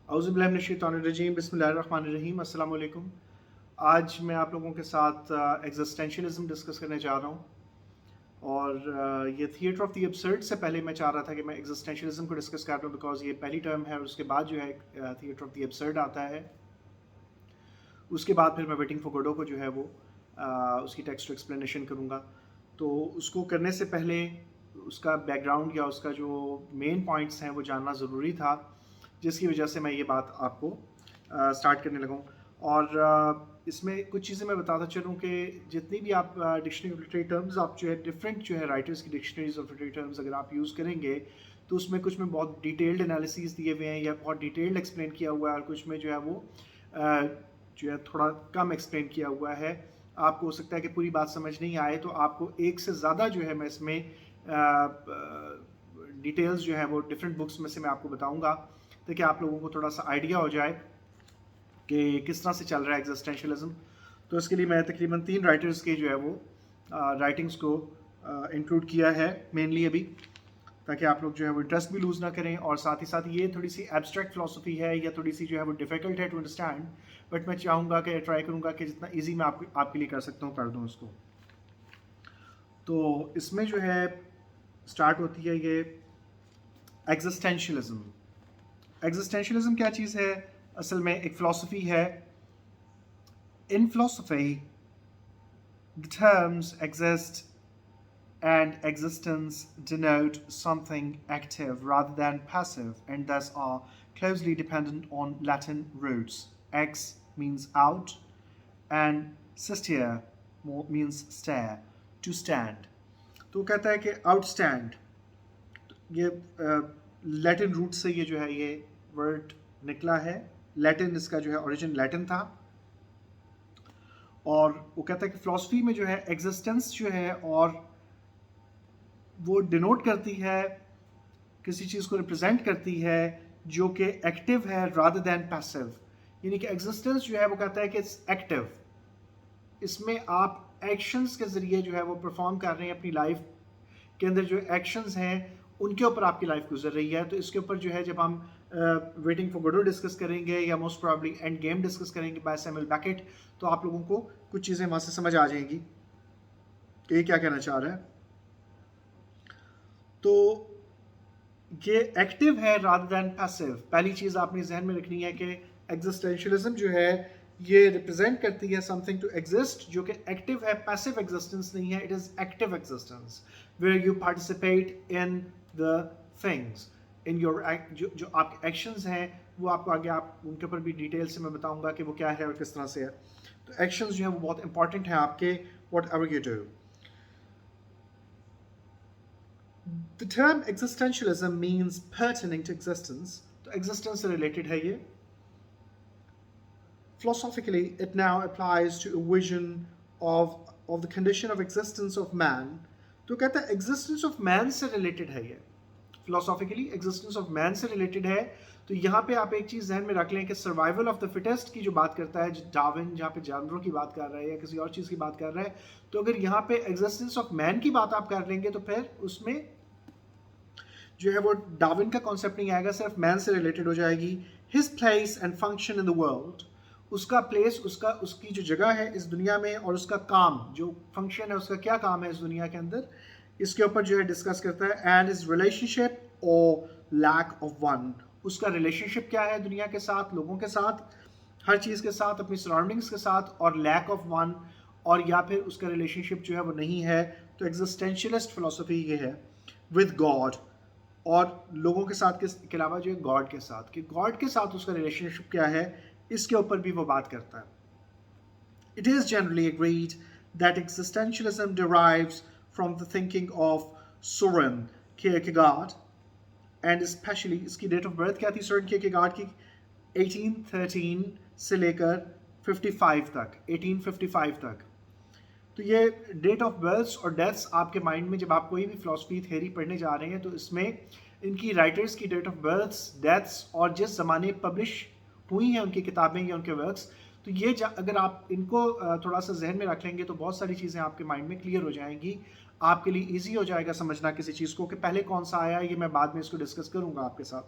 औज़ुबिल्लाहिमिनश्शैतानिर्रजीम बिस्मिल्लाहिर्रहमानिर्रहीम अस्सलाम वालेकुम। आज मैं आप लोगों के साथ एग्जिस्टेंशलिज्म डिस्कस करने जा रहा हूँ और ये थिएटर ऑफ द एब्सर्ड से पहले मैं चाह रहा था कि मैं एग्जिस्टेंशलिज्म को डिस्कस कर रहा हूँ बिकॉज ये पहली टर्म है और उसके बाद जो है थिएटर ऑफ द एब्सर्ड आता है। उसके बाद फिर मैं वेटिंग फॉर गोडो को जो है वो उसकी टेक्स्ट एक्सप्लेनेशन करूँगा। तो उसको करने से पहले उसका बैकग्राउंड या उसका जो मेन पॉइंट्स हैं वो जानना ज़रूरी था, जिसकी वजह से मैं ये बात आपको स्टार्ट करने लगा हूँ। और इसमें कुछ चीज़ें मैं बताता चलूँ कि जितनी भी आप डिक्शनरी ऑफ लिटरेरी टर्म्स आप जो है डिफरेंट जो है राइटर्स की डिक्शनरीज ऑफ लिटरेरी टर्म्स अगर आप यूज़ करेंगे तो उसमें कुछ में बहुत डिटेल्ड एनालिसिस दिए हुए हैं या बहुत डिटेल्ड एक्सप्लेन किया हुआ है और कुछ में जो है वो जो है थोड़ा कम एक्सप्लेन किया हुआ है। आपको हो सकता है कि पूरी बात समझ नहीं आए तो आपको एक से ज़्यादा जो है मैं इसमें डिटेल्स जो है वो डिफरेंट बुक्स में से मैं आपको बताऊंगा ताकि आप लोगों को थोड़ा सा आइडिया हो जाए कि किस तरह से चल रहा है एग्जिस्टेंशलिज्म। तो इसके लिए मैं तकरीबन 3 राइटर्स के जो है वो राइटिंग्स को इंक्लूड किया है मेनली अभी, ताकि आप लोग जो है वो इंटरेस्ट भी लूज़ ना करें। और साथ ही साथ ये थोड़ी सी एब्स्ट्रैक्ट फिलोसफी है या थोड़ी सी जो है वो डिफ़िकल्ट है टू अंडरस्टैंड, बट मैं चाहूँगा कि ट्राई करूँगा कि जितना ईजी मैं आपके लिए कर सकता हूँ कर दूँ उसको। तो इसमें जो है स्टार्ट होती है ये एग्जिस्टेंशलिज्म। एग्जिस्टेंशलिज्म क्या चीज़ है? असल में एक फ़िलासफ़ी है। इन philosophy the terms exist and existence denote something active rather than passive and thus are closely dependent on Latin roots. Ex means out and sistere means stare, to stand. तो कहता है कि outstand, ये Latin root से ये जो है ये वर्ड निकला है। लैटिन इसका जो है ओरिजिन लैटिन था और वो कहता है कि फिलॉसफी में जो है एग्जिस्टेंस जो है और वो डिनोट करती है, किसी चीज़ को रिप्रेजेंट करती है जो कि एक्टिव है रादर दैन पैसिव। यानी कि एग्जिस्टेंस जो है वो कहता है कि इट्स एक्टिव, इसमें आप एक्शंस के ज़रिए जो है वो परफॉर्म कर रहे हैं अपनी लाइफ के अंदर, जो एक्शंस हैं उनके ऊपर आपकी लाइफ गुजर रही है। तो इसके ऊपर जो है जब हम वेटिंग फॉर गोडो डिस्कस करेंगे या most probably end game discuss करेंगे बाय सैमुअल बेकेट, तो आप लोगों को कुछ चीज़ें वहाँ से समझ आ जाएंगी कि ये क्या कहना चाह रहा है। तो ये एक्टिव है रादर दैन पैसिव। पहली चीज़ आपने जहन में रखनी है कि एग्जिस्टेंशलिज्म जो है ये रिप्रेजेंट करती है समथिंग टू एग्जिस्ट जो कि एक्टिव है, पैसिव एग्जिस्टेंस नहीं है। It is active existence where you participate in the things in your जो आपके एक्शंस हैं वो आपको आगे आप उनके ऊपर भी डिटेल से मैं बताऊंगा कि वो क्या है और किस तरह से है। तो एक्शंस जो है वो बहुत इंपॉर्टेंट है आपके what ever you do. The term existentialism means pertaining to existence. तो existence से related है ये। Philosophically, it now applies to a vision of the condition of existence of man. तो कहता है existence of man से related है ये। Philosophically, existence of man से related है। तो यहाँ पे आप एक चीज़ ध्यान में रख लें कि सर्वाइवल ऑफ द फिटेस्ट की जो बात करता है डार्विन, जहाँ पे जानवरों की बात कर रहा है या किसी और चीज़ की बात कर रहा है, तो अगर यहाँ पे एग्जिस्टेंस ऑफ मैन की बात आप कर लेंगे तो फिर उसमें जो है वो डार्विन का कॉन्सेप्ट नहीं आएगा, सिर्फ मैन से रिलेटेड हो जाएगी। His place and function in the world, उसका प्लेस, उसकी जो जगह है इस दुनिया में और उसका काम जो फंक्शन है, उसका क्या काम है इस दुनिया के अंदर, इसके ऊपर जो है डिस्कस करता है। एंड इज रिलेशनशिप और लैक ऑफ वन, उसका रिलेशनशिप क्या है दुनिया के साथ, लोगों के साथ, हर चीज़ के साथ, अपनी सराउंडिंग्स के साथ, और लैक ऑफ वन, और या फिर उसका रिलेशनशिप जो है वो नहीं है। तो एग्जिस्टेंशियलिस्ट फिलोसफी ये है विद गॉड, और लोगों के साथ के अलावा जो है गॉड के साथ, कि गॉड के साथ उसका रिलेशनशिप क्या है, इसके ऊपर भी वो बात करता है। It is generally agreed that existentialism derives from the thinking of Soren Kierkegaard and specially इसकी डेट ऑफ बर्थ क्या थी सोरेन कियरकेगार्ड की? 1813 से लेकर 55 तक, 1855 तक। तो ये डेट ऑफ बर्थ्स और डेथ्स आपके माइंड में जब आप कोई भी फिलोसफी थ्योरी पढ़ने जा रहे हैं तो इसमें इनकी राइटर्स की डेट ऑफ बर्थ्स, डेथ्स और जिस ज़माने पब्लिश हुई हैं उनकी किताबें या उनके वर्क्स, तो ये अगर आप इनको थोड़ा सा जहन में रख लेंगे तो बहुत सारी चीज़ें आपके माइंड में क्लियर हो जाएंगी। आपके लिए ईजी हो जाएगा समझना किसी चीज़ को कि पहले कौन सा आया, ये मैं बाद में इसको डिस्कस करूँगा आपके साथ।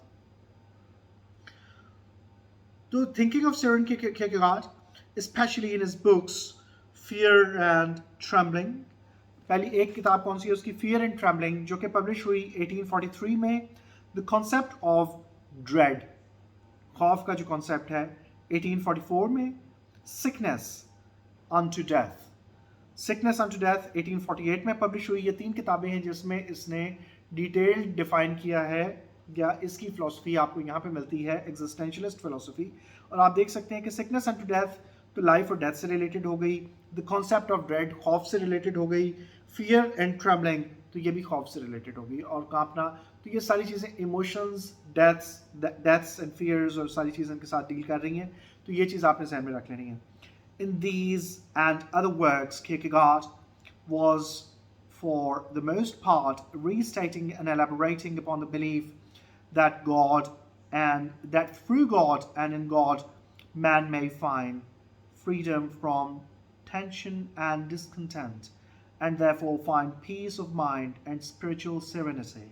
तो thinking of Søren Kierkegaard, especially in his books Fear and Trembling, पहली एक किताब कौन सी है उसकी, Fear and Trembling, जो कि पब्लिश हुई 1843 में. द कॉन्सेप्ट ऑफ ड्रेड, खौफ का जो कॉन्सेप्ट है, 1844 में. Sickness unto death, sickness unto death 1848 में पब्लिश हुई. ये 3 किताबें हैं जिसमें इसने डिटेल्ड डिफाइन किया है, या इसकी फिलोसफी आपको यहाँ पे मिलती है, एग्जिस्टेंशलिस्ट फिलोसफी. और आप देख सकते हैं कि सिकनेस unto death तो लाइफ और डेथ से रिलेटेड हो गई, द कॉन्सेप्ट ऑफ ड्रेड खौफ से रिलेटेड हो गई, फियर एंड ट्रेमलिंग तो ये भी खौफ से रिलेटेड होगी और कांपना. तो ये सारी चीज़ें इमोशंस, डेथ्स एंड फियर्स और सारी चीज़ें इनके साथ डील कर रही हैं. तो ये चीज़ आपने ध्यान में रख लेनी है. In these and other works, Kierkegaard was for the most part restating and elaborating upon the belief that God and that through God and in God man may find freedom from tension and discontent and therefore find peace of mind and spiritual serenity.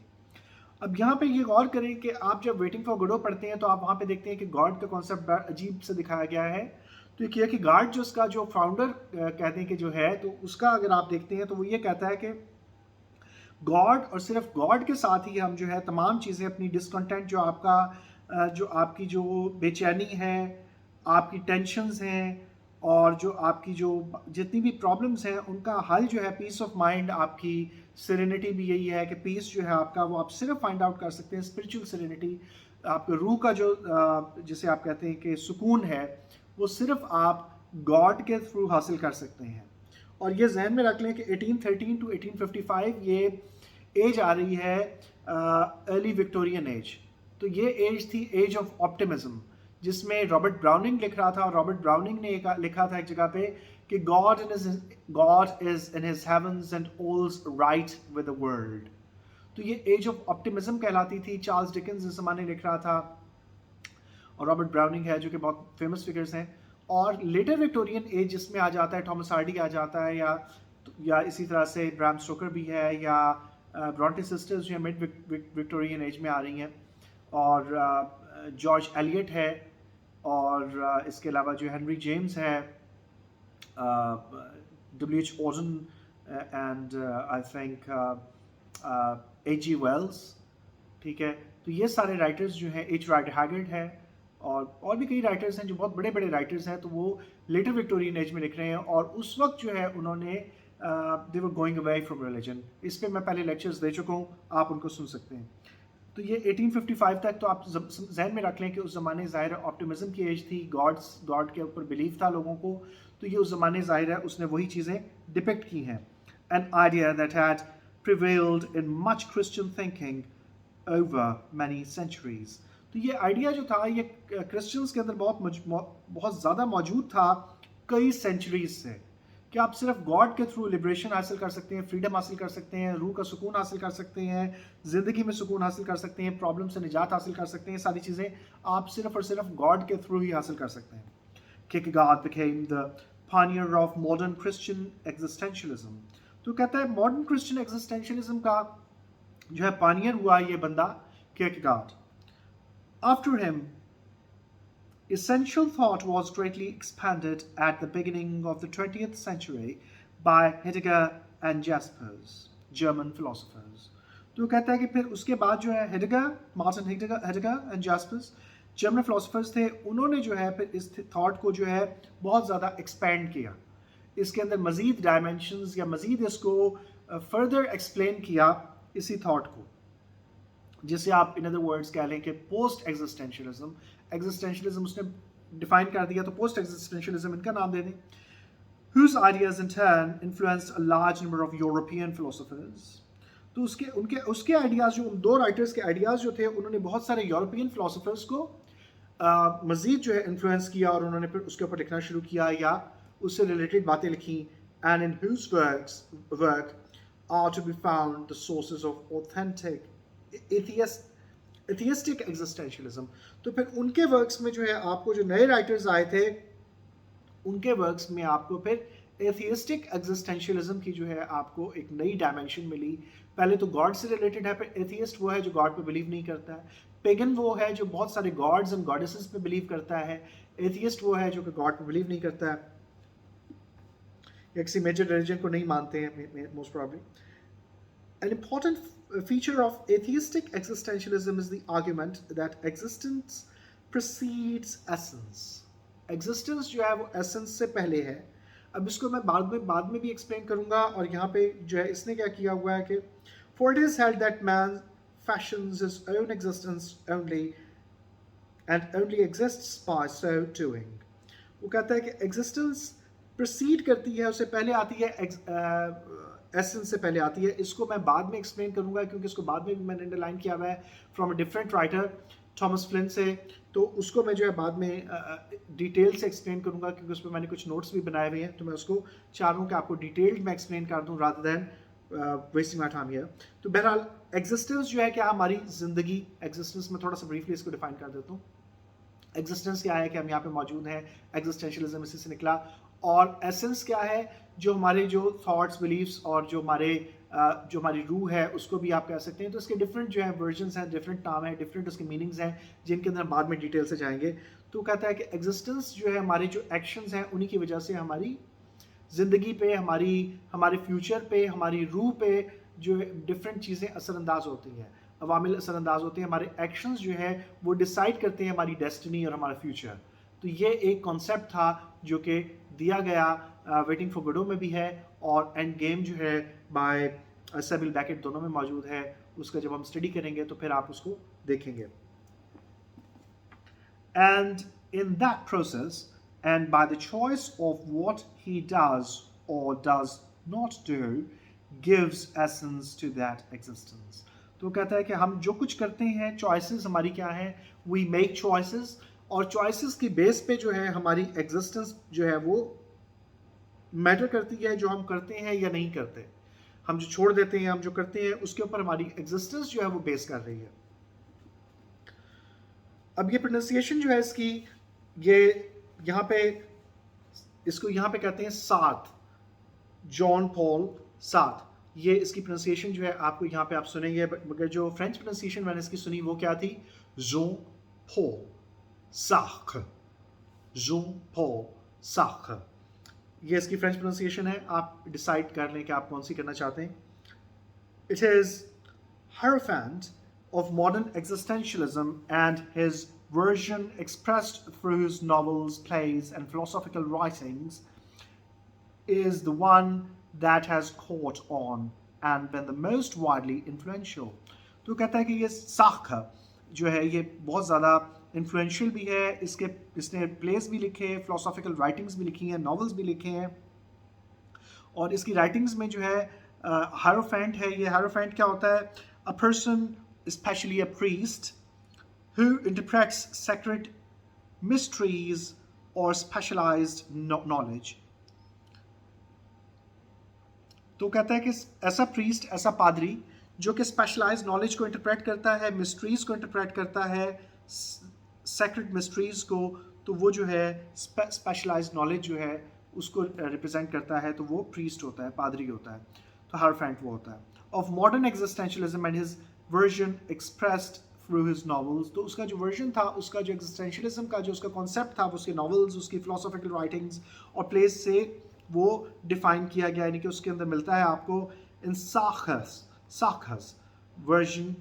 अब यहाँ पे ये गौर करें कि आप जब waiting for God पढ़ते हैं तो आप वहाँ पे देखते हैं कि गॉड का कॉन्सेप्ट अजीब से दिखाया गया है. तो ये कियरकेगार्ड जो उसका जो फाउंडर कहते हैं कि जो है, तो उसका अगर आप देखते हैं तो वो ये कहता है कि गॉड और सिर्फ गॉड के साथ ही हम जो है तमाम चीज़ें अपनी डिसकंटेंट, जो आपका जो आपकी जो बेचैनी है, आपकी टेंशन्स हैं और जो आपकी जो जितनी भी प्रॉब्लम्स हैं उनका हल जो है पीस ऑफ माइंड, आपकी सेरेनिटी भी यही है कि पीस जो है आपका वो आप सिर्फ फाइंड आउट कर सकते हैं. स्पिरिचुअल सेरेनिटी, आपके रूह का जो जिसे आप कहते हैं कि सुकून है, वो सिर्फ आप गॉड के थ्रू हासिल कर सकते हैं. और ये जहन में रख लें कि 1813 टू 1855 ये एज आ रही है अर्ली विक्टोरियन एज. तो ये एज थी एज ऑफ ऑप्टिमिज्म, जिसमें रॉबर्ट ब्राउनिंग लिख रहा था. और रॉबर्ट ब्राउनिंग ने लिखा था एक जगह पे कि God is in his heavens and all's right with the world. तो ये एज ऑफ ऑप्टिमिज्म कहलाती थी. चार्ल्स डिकेंस इस ज़माने लिख रहा था और रॉबर्ट ब्राउनिंग है जो कि बहुत फेमस फिगर्स हैं. और लेटर विक्टोरियन एज जिसमें आ जाता है टॉमस हार्डी आ जाता है, या इसी तरह से ब्राम स्टोकर भी है, या ब्रॉन्टे सिस्टर्स जो है मिड विक्टोरियन एज में आ रही हैं, और जॉर्ज एलियट है, और इसके अलावा जो हेनरी जेम्स है, W.H. Auden and I think H.G. Wells. ठीक है, तो ये सारे राइटर्स जो हैं, H. राइडर हैगर्ड है, और भी कई राइटर्स हैं जो बहुत बड़े बड़े राइटर्स हैं. तो वो लेटर विक्टोरियन एज में लिख रहे हैं और उस वक्त जो है उन्होंने they were going away from religion. इस पर मैं पहले लेक्चर्स दे चुका हूँ, आप उनको सुन सकते हैं. तो ये 1855 तक तो आप जहन में रख लें कि उस ज़माने ज़ाहिर ऑप्टिमिज्म की एज थी, गॉड के ऊपर बिलीव था लोगों को. तो ये उस ज़माने ज़ाहिर है उसने वही चीज़ें डिपिक्ट की हैं. An idea that had prevailed in much Christian thinking over many centuries. तो ये आइडिया जो था ये क्रिश्चियंस के अंदर बहुत ज़्यादा मौजूद था कई सेंचुरीज से, कि आप सिर्फ गॉड के थ्रू लिबरेशन हासिल कर सकते हैं, फ्रीडम हासिल कर सकते हैं, रूह का सुकून हासिल कर सकते हैं, ज़िंदगी में सुकून हासिल कर सकते हैं, प्रॉब्लम से निजात हासिल कर सकते हैं. सारी चीज़ें आप सिर्फ और सिर्फ गॉड के थ्रू ही हासिल कर सकते हैं. Kierkegaard became the pioneer of modern Christian existentialism. तो कहता है मॉडर्न क्रिश्चियन एग्जिस्टेंशलिज्म का जो है पानियर हुआ ये बंदा Kierkegaard. After him, essential thought was greatly expanded at the beginning of the 20th century by Heidegger and Jaspers, German philosophers. तो कहता है कि फिर उसके बाद जो है मार्टिन हेडेगर एंड जास्पर्स, जर्मन फिलोसफर्स थे, उन्होंने जो है फिर इस थॉट को जो है बहुत ज़्यादा एक्सपेंड किया, इसके अंदर मज़ीद डायमेंशंस या मज़ीद इसको फर्दर एक्सप्लेन किया इसी थॉट को, जिसे आप इन अदर वर्ड्स कह लें कि पोस्ट एग्जिस्टेंशियलिज्म. एग्जिस्टेंशियलिज्म उसने डिफाइन कर दिया, तो पोस्ट एग्जिस्टेंशियलिज्म इनका नाम दे दें. whose ideas in turn influenced a large number of European philosophers. तो उसके आइडियाज़ जो उन दो राइटर्स के आइडियाज़ जो थे उन्होंने बहुत सारे यूरोपियन फिलोसफर्स को मज़ीद जो है इन्फ्लुएंस किया और उन्होंने फिर उसके ऊपर लिखना शुरू किया या उससे रिलेटेड बातें लिखी. And in whose work are to be found the sources of authentic atheistic existentialism. तो फिर उनके वर्क्स में जो है आपको जो नए राइटर्स आए थे उनके वर्क्स में आपको फिर एथियस्टिक एग्जिस्टेंशियलिज्म की जो है आपको एक नई डायमेंशन मिली. पहले तो गॉड से रिलेटेड है, फिर एथियस्ट वो है जो गॉड पे बिलीव नहीं करता है. पेगन वो है जो बहुत सारे गॉड्स एंड गॉडेसेस पे बिलीव करता है, एथियस्ट वो है जो कि गॉड पे बिलीव नहीं करता है या किसी मेजर रिलीजन को नहीं मानते हैं most probably. An important feature of atheistic existentialism is the argument that existence precedes essence. Existence जो है वो essence से पहले है. अब इसको मैं बाद में भी एक्सप्लेन करूंगा. और यहाँ पे जो है इसने क्या किया हुआ है कि for it is held that man fashions his own existence only and only exists by so doing. वो कहता है कि existence precede करती है, उससे पहले आती है, एसेंस से पहले आती है. इसको मैं बाद में एक्सप्लेन करूंगा क्योंकि इसको बाद में भी मैंने अंडरलाइन किया हुआ है from a different writer Thomas Flint से. तो उसको मैं जो है बाद में डिटेल से एक्सप्लेन करूंगा क्योंकि उस पर मैंने कुछ नोट्स भी बनाए हुए हैं. तो मैं उसको चाह रहा हूँ कि आपको डिटेल्ड में एक्सप्लेन कर दूँ rather than wasting my time here. तो बहरहाल एग्जिस्टेंस जो है क्या हमारी जिंदगी, एग्जिस्टेंस में थोड़ा सा ब्रीफली इसको डिफाइन कर देता हूँ. एग्जिस्टेंस क्या है कि हम यहाँ पे मौजूद हैं, एग्जिस्टेंशियलिज्म इसी से निकला. और एसेंस क्या है, जो हमारे जो थॉट्स बिलीव्स और जो हमारी रूह है उसको भी आप कह सकते हैं. तो इसके डिफरेंट जो है वर्जन्स हैं, डिफरेंट नाम हैं, डिफरेंट उसके मीनिंग्स हैं जिनके अंदर बाद में डिटेल से जाएंगे. तो कहता है कि एग्जिस्टेंस जो है हमारे जो एक्शंस हैं उन्हीं की वजह से हमारी ज़िंदगी पे, हमारे फ्यूचर पे, हमारी रूह पे जो डिफरेंट चीज़ें असरअंदाज होती हैं, अवामिल असरअंदाज होते हैं. हमारे एक्शंस जो है वो डिसाइड करते हैं हमारी डेस्टिनी और हमारा फ्यूचर. तो ये एक कॉन्सेप्ट था जो कि दिया गया वेटिंग फॉर गोडो में भी है और एंड गेम जो है बाय सेबिल बैकेट दोनों में मौजूद है. उसका जब हम स्टडी करेंगे तो फिर आप उसको देखेंगे. And in that process and by the choice of what he does or does not do gives essence to that existence. तो कहता है कि हम जो कुछ करते हैं, choices हमारी क्या है, we make choices और choices की बेस पे जो है हमारी existence जो है वो मैटर करती है. जो हम करते हैं या नहीं करते, हम जो छोड़ देते हैं, हम जो करते हैं, उसके ऊपर हमारी existence जो है वो बेस कर रही है. अब ये प्रोनाउंसिएशन जो है इसकी, ये यहाँ पे इसको यहाँ पे कहते हैं सार्थ, जॉन पॉल सार्थ. ये इसकी प्रोनाउंसिएशन जो है आपको यहाँ पे आप सुनेंगे, मगर जो फ्रेंच प्रोनाउंसिएशन मैंने इसकी सुनी वो क्या थी, जॉन पॉल सार्थ, जॉन पॉल सार्थ. ये इसकी फ्रेंच प्रोनाउंसिएशन है. आप डिसाइड कर लें कि आप कौन सी करना चाहते हैं. It is Hierophant of modern existentialism and his version expressed through his novels, plays, and philosophical writings is the one that has caught on and been the most widely influential. तो कहता है कि ये साख जो है ये बहुत ज़्यादा इन्फ्लुएंशियल भी है. इसने प्लेस भी लिखे, फिलोसॉफिकल राइटिंग्स भी लिखी हैं, नॉवेल्स भी लिखे हैं. और इसकी राइटिंग्स में जो है हायरोफेंट है. ये हायरोफेंट क्या होता है, a person, especially a priest, who interprets sacred mysteries or specialized knowledge. तो कहता है कि ऐसा प्रीस्ट, ऐसा पादरी जो कि स्पेशलाइज्ड नॉलेज को इंटरप्रेट करता है, मिस्ट्रीज को इंटरप्रेट करता है, सेक्रेड मिस्ट्रीज को, तो वो जो है स्पेशलाइज्ड नॉलेज जो है उसको रिप्रेजेंट करता है. तो वो प्रीस्ट होता है, पादरी होता है. तो हायरोफेंट वो होता है. Of modern existentialism and his version expressed through his novels. तो उसका जो वर्जन था, उसका जो एक्जिस्टेंशियलिज्म का जो उसका कॉन्सेप्ट था, वो उसके नॉवेल्स, उसकी फिलोसॉफिकल राइटिंग्स और प्लेस से वो डिफाइन किया गया. यानी कि उसके अंदर मिलता है आपको इन साखस version,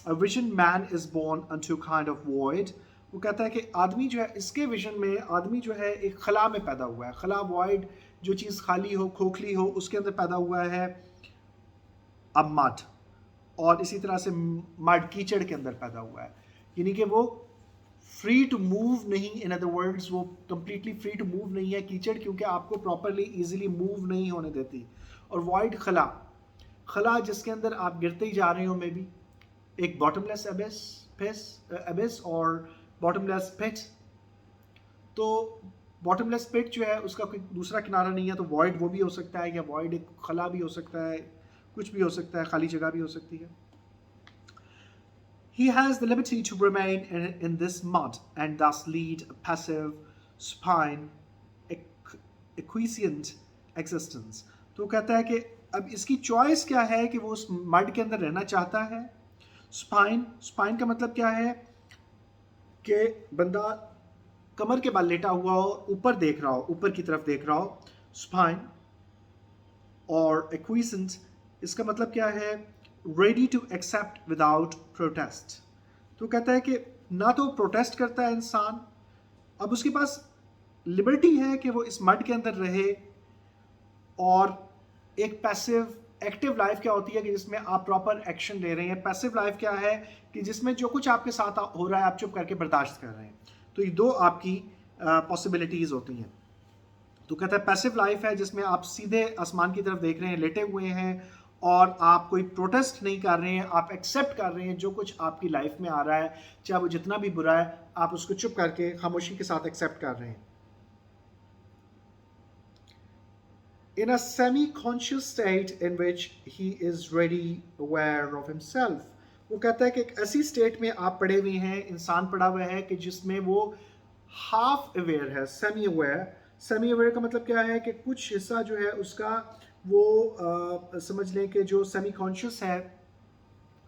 a vision man is born unto kind of void. वो कहता है कि आदमी जो है, इसके विजन में आदमी जो है एक खला में पैदा हुआ है. खला, वॉइड, जो चीज़ खाली हो, खोखली हो, उसके अंदर पैदा हुआ है. अब मड, और इसी तरह से मड, कीचड़ के अंदर पैदा हुआ है. यानी कि वो फ्री टू मूव नहीं, इन अदर वर्ड्स वो कंप्लीटली फ्री टू मूव नहीं है कीचड़, क्योंकि आपको प्रॉपरली इजीली मूव नहीं होने देती. और वाइड खला, खला जिसके अंदर आप गिरते ही जा रहे हो, मे बी एक बॉटमलेस एबिस और बॉटमलेस पिट. तो बॉटमलेस पिट जो है उसका कोई दूसरा किनारा नहीं है. तो वॉइड वो भी हो सकता है, या वॉइड एक खला भी हो सकता है, कुछ भी हो सकता है, खाली जगह भी हो सकती है. He has the liberty to remain in this mud and thus lead a passive, supine, acquiescent existence. तो कहता है कि अब इसकी चॉइस क्या है कि वो उस मड के अंदर रहना चाहता है. supine का मतलब क्या है, कि बंदा कमर के बल लेटा हुआ हो, ऊपर देख रहा हो, ऊपर की तरफ देख रहा हो, स्पाइन और एक्विसेंट, इसका मतलब क्या है? Ready to accept without protest. तो कहता है कि ना तो प्रोटेस्ट करता है इंसान, अब उसके पास लिबर्टी है कि वो इस मड के अंदर रहे, और एक पैसिव एक्टिव लाइफ क्या होती है कि जिसमें आप प्रॉपर एक्शन ले रहे हैं। पैसिव लाइफ क्या है कि जिसमें जो कुछ आपके साथ हो रहा है आप चुप करके बर्दाश्त कर रहे हैं। तो ये दो आपकी पॉसिबिलिटीज होती हैं। तो कहता है पैसिव लाइफ है जिसमें आप सीधे आसमान की तरफ देख रहे हैं, लेटे हुए हैं, और आप कोई प्रोटेस्ट नहीं कर रहे हैं, आप एक्सेप्ट कर रहे हैं जो कुछ आपकी लाइफ में आ रहा है, चाहे वो जितना भी बुरा है, आप उसको चुप करके खामोशी के साथ एक्सेप्ट कर रहे हैं। In a semi-conscious state in which he is ready aware of himself, वो कहता है कि एक ऐसी स्टेट में आप पड़े हुए हैं, इंसान पड़ा हुआ है कि जिसमें वो हाफ अवेयर है, सेमी अवेयर। सेमी अवेयर का मतलब क्या है कि कुछ हिस्सा जो है उसका वो समझ लें कि जो सेमी कॉन्शियस है,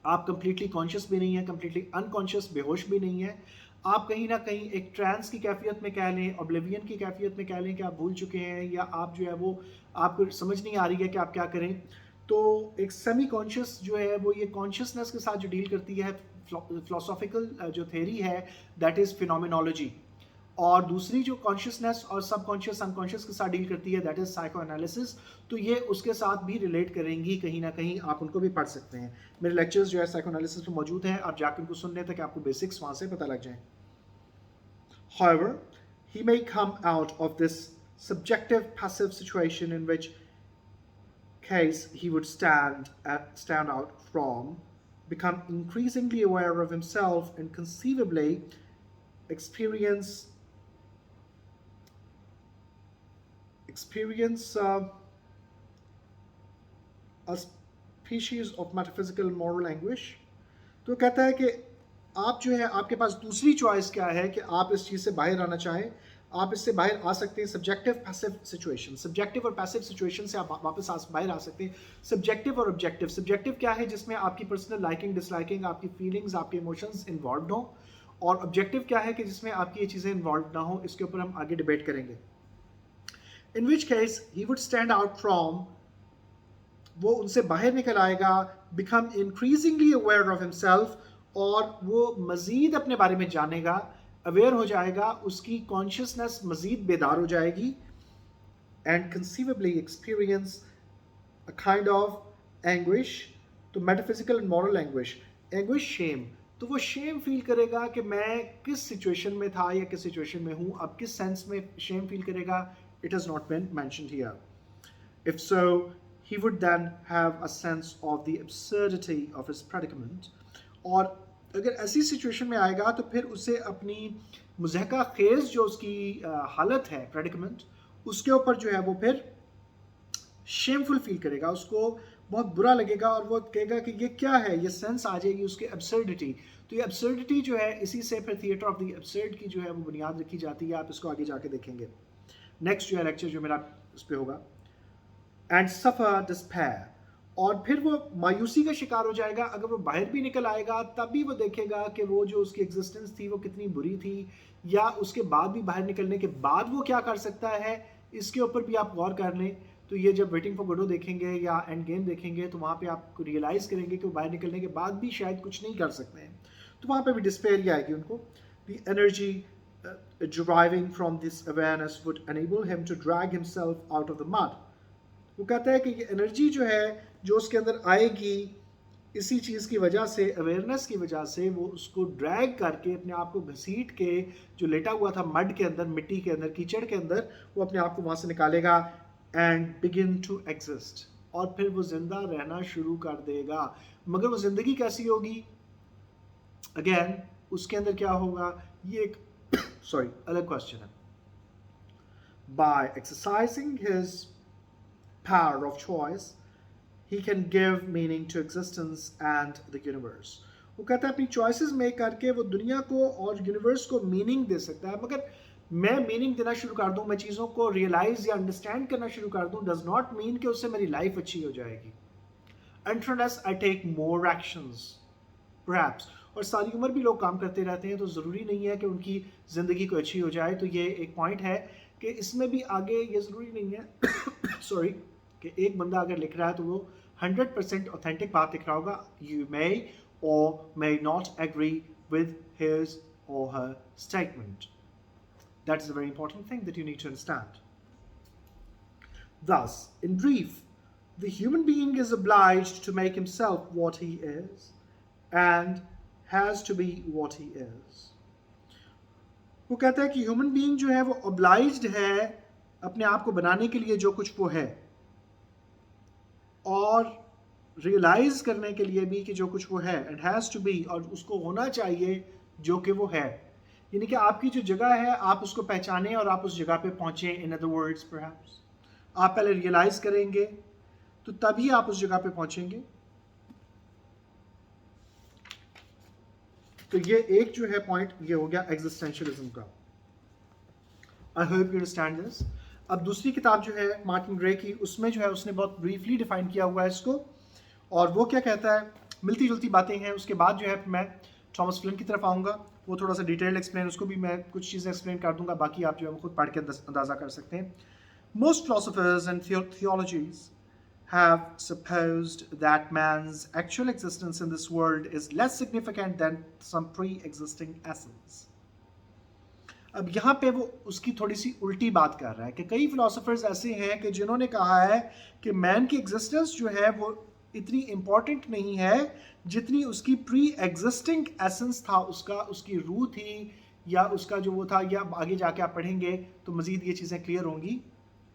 आप कंप्लीटली कॉन्शियस भी नहीं है, कंप्लीटली अनकॉन्शियस बेहोश भी नहीं है, आप कहीं ना कहीं एक ट्रांस की कैफियत में कह लें, ऑब्लिवियन की कैफियत में कह लें कि आप भूल चुके हैं, या आप जो है वो आपको समझ नहीं आ रही है कि आप क्या करें। तो एक सेमी कॉन्शियस जो है वो ये कॉन्शियसनेस के साथ जो डील करती है, फिलोसॉफिकल जो थेरी है, दैट इज़ फिनोमिनोलॉजी। और दूसरी जो कॉन्शियसनेस और सबकॉन्शियस अनकॉन्शियस के साथ डील करती है, दैट इज साइको एनालिसिस। तो ये उसके साथ भी रिलेट करेंगी कहीं ना कहीं, आप उनको भी पढ़ सकते हैं। मेरे लेक्चर्स जो है साइको एनालिसिस में मौजूद हैं, आप जाकर उनको सुन लें ताकि आपको बेसिक्स वहाँ से पता लग जाए। However, he may come out of this subjective passive situation in which case he would stand out from, become increasingly aware of himself, and conceivably experience a species of metaphysical moral anguish। तो कहता है कि आप जो है, आपके पास दूसरी choice क्या है कि आप इस चीज़ से बाहर आना चाहें, आप इससे बाहर आ सकते हैं। सब्जेक्टिव पैसिव सिचुएशन, सब्जेक्टिव और पैसिव सिचुएशन से आप वापस बाहर आ सकते हैं। सब्जेक्टिव और ऑब्जेक्टिव, सब्जेक्टिव क्या है? जिसमें आपकी पर्सनल लाइकिंग डिसलाइकिंग, आपकी फीलिंग्स, आपके इमोशंस इन्वॉल्व हो। और ऑब्जेक्टिव क्या है कि जिसमें आपकी ये चीज़ें इन्वॉल्व ना हो। इसके ऊपर हम आगे डिबेट करेंगे। In which case he would stand out from, वो उनसे बाहर निकल आएगा। Become increasingly aware of himself, और वो मज़ीद अपने बारे में जानेगा, अवेयर हो जाएगा, उसकी कॉन्शियसनेस मज़ीद बेदार हो जाएगी। And conceivably experience a kind of anguish, तो metaphysical and moral anguish, anguish shame, तो वो शेम फील करेगा कि मैं किस सिचुएशन में था या किस सिचुएशन में हूँ। अब किस सेंस में शेम फील करेगा, it has not been mentioned here. If so, he would then have a sense of the absurdity of his predicament। और अगर ऐसी सिचुएशन में आएगा तो फिर उसे अपनी मुज़हका खेज जो उसकी हालत है, प्रेडिकमेंट, उसके ऊपर जो है वो फिर शेमफुल फील करेगा, उसको बहुत बुरा लगेगा, और वो कहेगा कि ये क्या है, ये सेंस आ जाएगी उसके एब्सर्डिटी। तो ये एब्सर्डिटी जो है, इसी से फिर थिएटर ऑफ द एब्सर्ड की जो है वो बुनियाद रखी जाती है। आप इसको आगे जाके देखेंगे। नेक्स्ट जो है लेक्चर जो मेरा उस पर होगा, एंड सफर डिस्पेयर, और फिर वो मायूसी का शिकार हो जाएगा। अगर वो बाहर भी निकल आएगा तब भी वो देखेगा कि वो जो उसकी एग्जिस्टेंस थी वो कितनी बुरी थी, या उसके बाद भी बाहर निकलने के बाद वो क्या कर सकता है, इसके ऊपर भी आप गौर कर लें। तो ये जब वेटिंग फॉर गोडो देखेंगे या एंड गेम देखेंगे तो वहाँ पे आप रियलाइज़ करेंगे कि वो बाहर निकलने के बाद भी शायद कुछ नहीं कर सकते हैं। तो वहाँ पे भी डिस्पेयर ही आएगी उनको। The energy deriving from this awareness would enable him to drag himself out of the mud। वो कहता है कि ये एनर्जी जो है जो उसके अंदर आएगी इसी चीज़ की वजह से, अवेयरनेस की वजह से, वो उसको ड्रैग करके अपने आप को घसीट के जो लेटा हुआ था मड के अंदर, मिट्टी के अंदर, कीचड़ के अंदर, वो अपने आप को वहाँ से निकालेगा। एंड बिगिन टू एग्जिस्ट, और फिर वो जिंदा रहना शुरू कर देगा। मगर वो जिंदगी कैसी होगी, अगेन उसके अंदर क्या होगा, ये एक सॉरी अलग क्वेश्चन है। By exercising his power of choice, he can give meaning to existence and the universe। वो कहता है अपनी choices मेक करके वो दुनिया को और यूनिवर्स को मीनिंग दे सकता है। मगर मैं मीनिंग देना शुरू कर दूं, मैं चीज़ों को रियलाइज या अंडरस्टैंड करना शुरू कर दूं, डज नॉट मीन कि उससे मेरी लाइफ अच्छी हो जाएगी। unless I take more actions perhaps, और सारी उम्र भी लोग काम करते रहते हैं तो ज़रूरी नहीं है कि उनकी ज़िंदगी को अच्छी हो जाए। तो ये एक पॉइंट है कि इसमें भी आगे ये ज़रूरी नहीं है सॉरी कि एक बंदा अगर लिख रहा है तो वो 100% ऑथेंटिक बात लिख रहा होगा। You may or may not agree with his or her statement. That is a very important thing that you need to understand. Thus, in brief, the human being is obliged to make himself what he is and has to be what he is. वो कहता है कि human being जो है वो obliged है अपने आप को बनाने के लिए जो कुछ वो है, और रियलाइज करने के लिए भी कि जो कुछ वो है, and has to be, और उसको होना चाहिए जो कि वो है। यानी कि आपकी जो जगह है आप उसको पहचानें और आप उस जगह पे पहुंचे। इन अदर वर्ड्स परहैप्स आप पहले रियलाइज करेंगे तो तभी आप उस जगह पे पहुंचेंगे। तो ये एक जो है पॉइंट ये हो गया एग्जिस्टेंशियलिज्म का। I hope you understand this. अब दूसरी किताब जो है मार्टिन ग्रे की, उसमें जो है उसने बहुत ब्रीफली डिफाइन किया हुआ है इसको, और वो क्या कहता है, मिलती जुलती बातें हैं। उसके बाद जो है मैं थॉमस फ्लिन की तरफ आऊँगा, वो थोड़ा सा डिटेल्ड एक्सप्लेन, उसको भी मैं कुछ चीज़ें एक्सप्लेन कर दूंगा, बाकी आप जो है वो खुद पढ़ के अंदाज़ा कर सकते हैं। Most philosophers and theologies have supposed that man's actual existence in this world is less significant than some pre-existing essence. अब यहाँ पे वो उसकी थोड़ी सी उल्टी बात कर रहा है कि कई फिलोसोफर्स ऐसे हैं कि जिन्होंने कहा है कि मैन की एग्जिस्टेंस जो है वो इतनी इंपॉर्टेंट नहीं है जितनी उसकी प्री एग्जिस्टिंग एसेंस था, उसका, उसकी रूह थी, या उसका जो वो था, या आगे जाके आप पढ़ेंगे तो मजीद ये चीज़ें क्लियर होंगी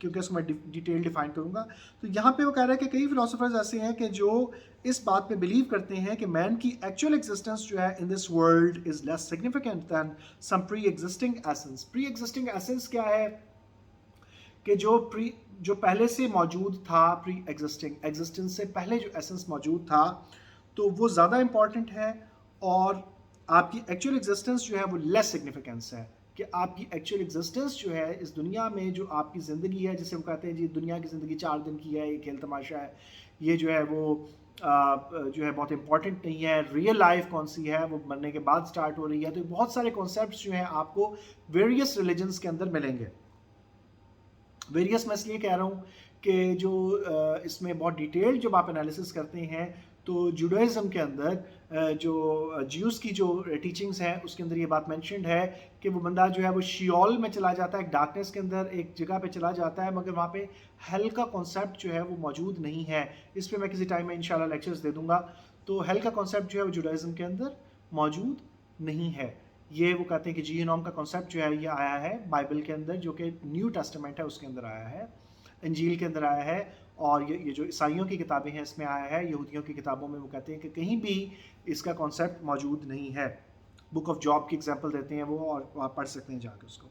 क्योंकि उसको मैं डिटेल डिफाइन करूंगा। तो यहाँ पे वो कह रहा है कि कई फिलोसोफर्स ऐसे हैं कि जो इस बात पे बिलीव करते हैं कि मैन की एक्चुअल एग्जिस्टेंस जो है in this world is less significant than some pre existing essence. Pre existing essence क्या है कि जो पहले से मौजूद था, प्री एग्जिस्टिंग एग्जिस्टेंस से पहले जो एसेंस मौजूद था, तो वो ज़्यादा इंपॉर्टेंट है, और आपकी एक्चुअल एग्जिस्टेंस जो है वो लेस सिग्निफिकेंस है। कि आपकी एक्चुअल एग्जिस्टेंस जो है इस दुनिया में, जो आपकी ज़िंदगी है, जिसे हम कहते हैं जी दुनिया की ज़िंदगी 4 दिन की है, ये खेल तमाशा है, ये जो है वो जो है बहुत इंपॉर्टेंट नहीं है। रियल लाइफ कौन सी है, वो मरने के बाद स्टार्ट हो रही है। तो बहुत सारे कॉन्सेप्ट्स जो हैं आपको वेरियस रिलीजन्स के अंदर मिलेंगे। वेरियस मैं इसलिए कह रहा हूँ कि जो इसमें बहुत डिटेल्ड जब आप एनालिसिस करते हैं तो जुडाइज़म के अंदर जो ज्यूस की जो टीचिंग्स हैं उसके अंदर ये बात मेंशन्ड है कि वो बंदा जो है वो शियोल में चला जाता है, डार्कनेस के अंदर एक जगह पे चला जाता है, मगर वहाँ पे हेल का कॉन्सेप्ट जो है वो मौजूद नहीं है। इस पर मैं किसी टाइम में इंशाल्लाह लेक्चर्स दे दूंगा। तो हेल का कॉन्सेप्ट जो है वो जुडाइज़म के अंदर मौजूद नहीं है। ये वो कहते हैं कि जीनोम का कॉन्सेप्ट जो है ये आया है बाइबल के अंदर, जो कि न्यू टेस्टामेंट है उसके अंदर आया है, इंजील के अंदर आया है, और ये जो ईसाइयों की किताबें हैं इसमें आया है। यहूदियों की किताबों में वो कहते हैं कि कहीं भी इसका कॉन्सेप्ट मौजूद नहीं है। बुक ऑफ जॉब की एग्जांपल देते हैं वो, और आप पढ़ सकते हैं जाकर उसको।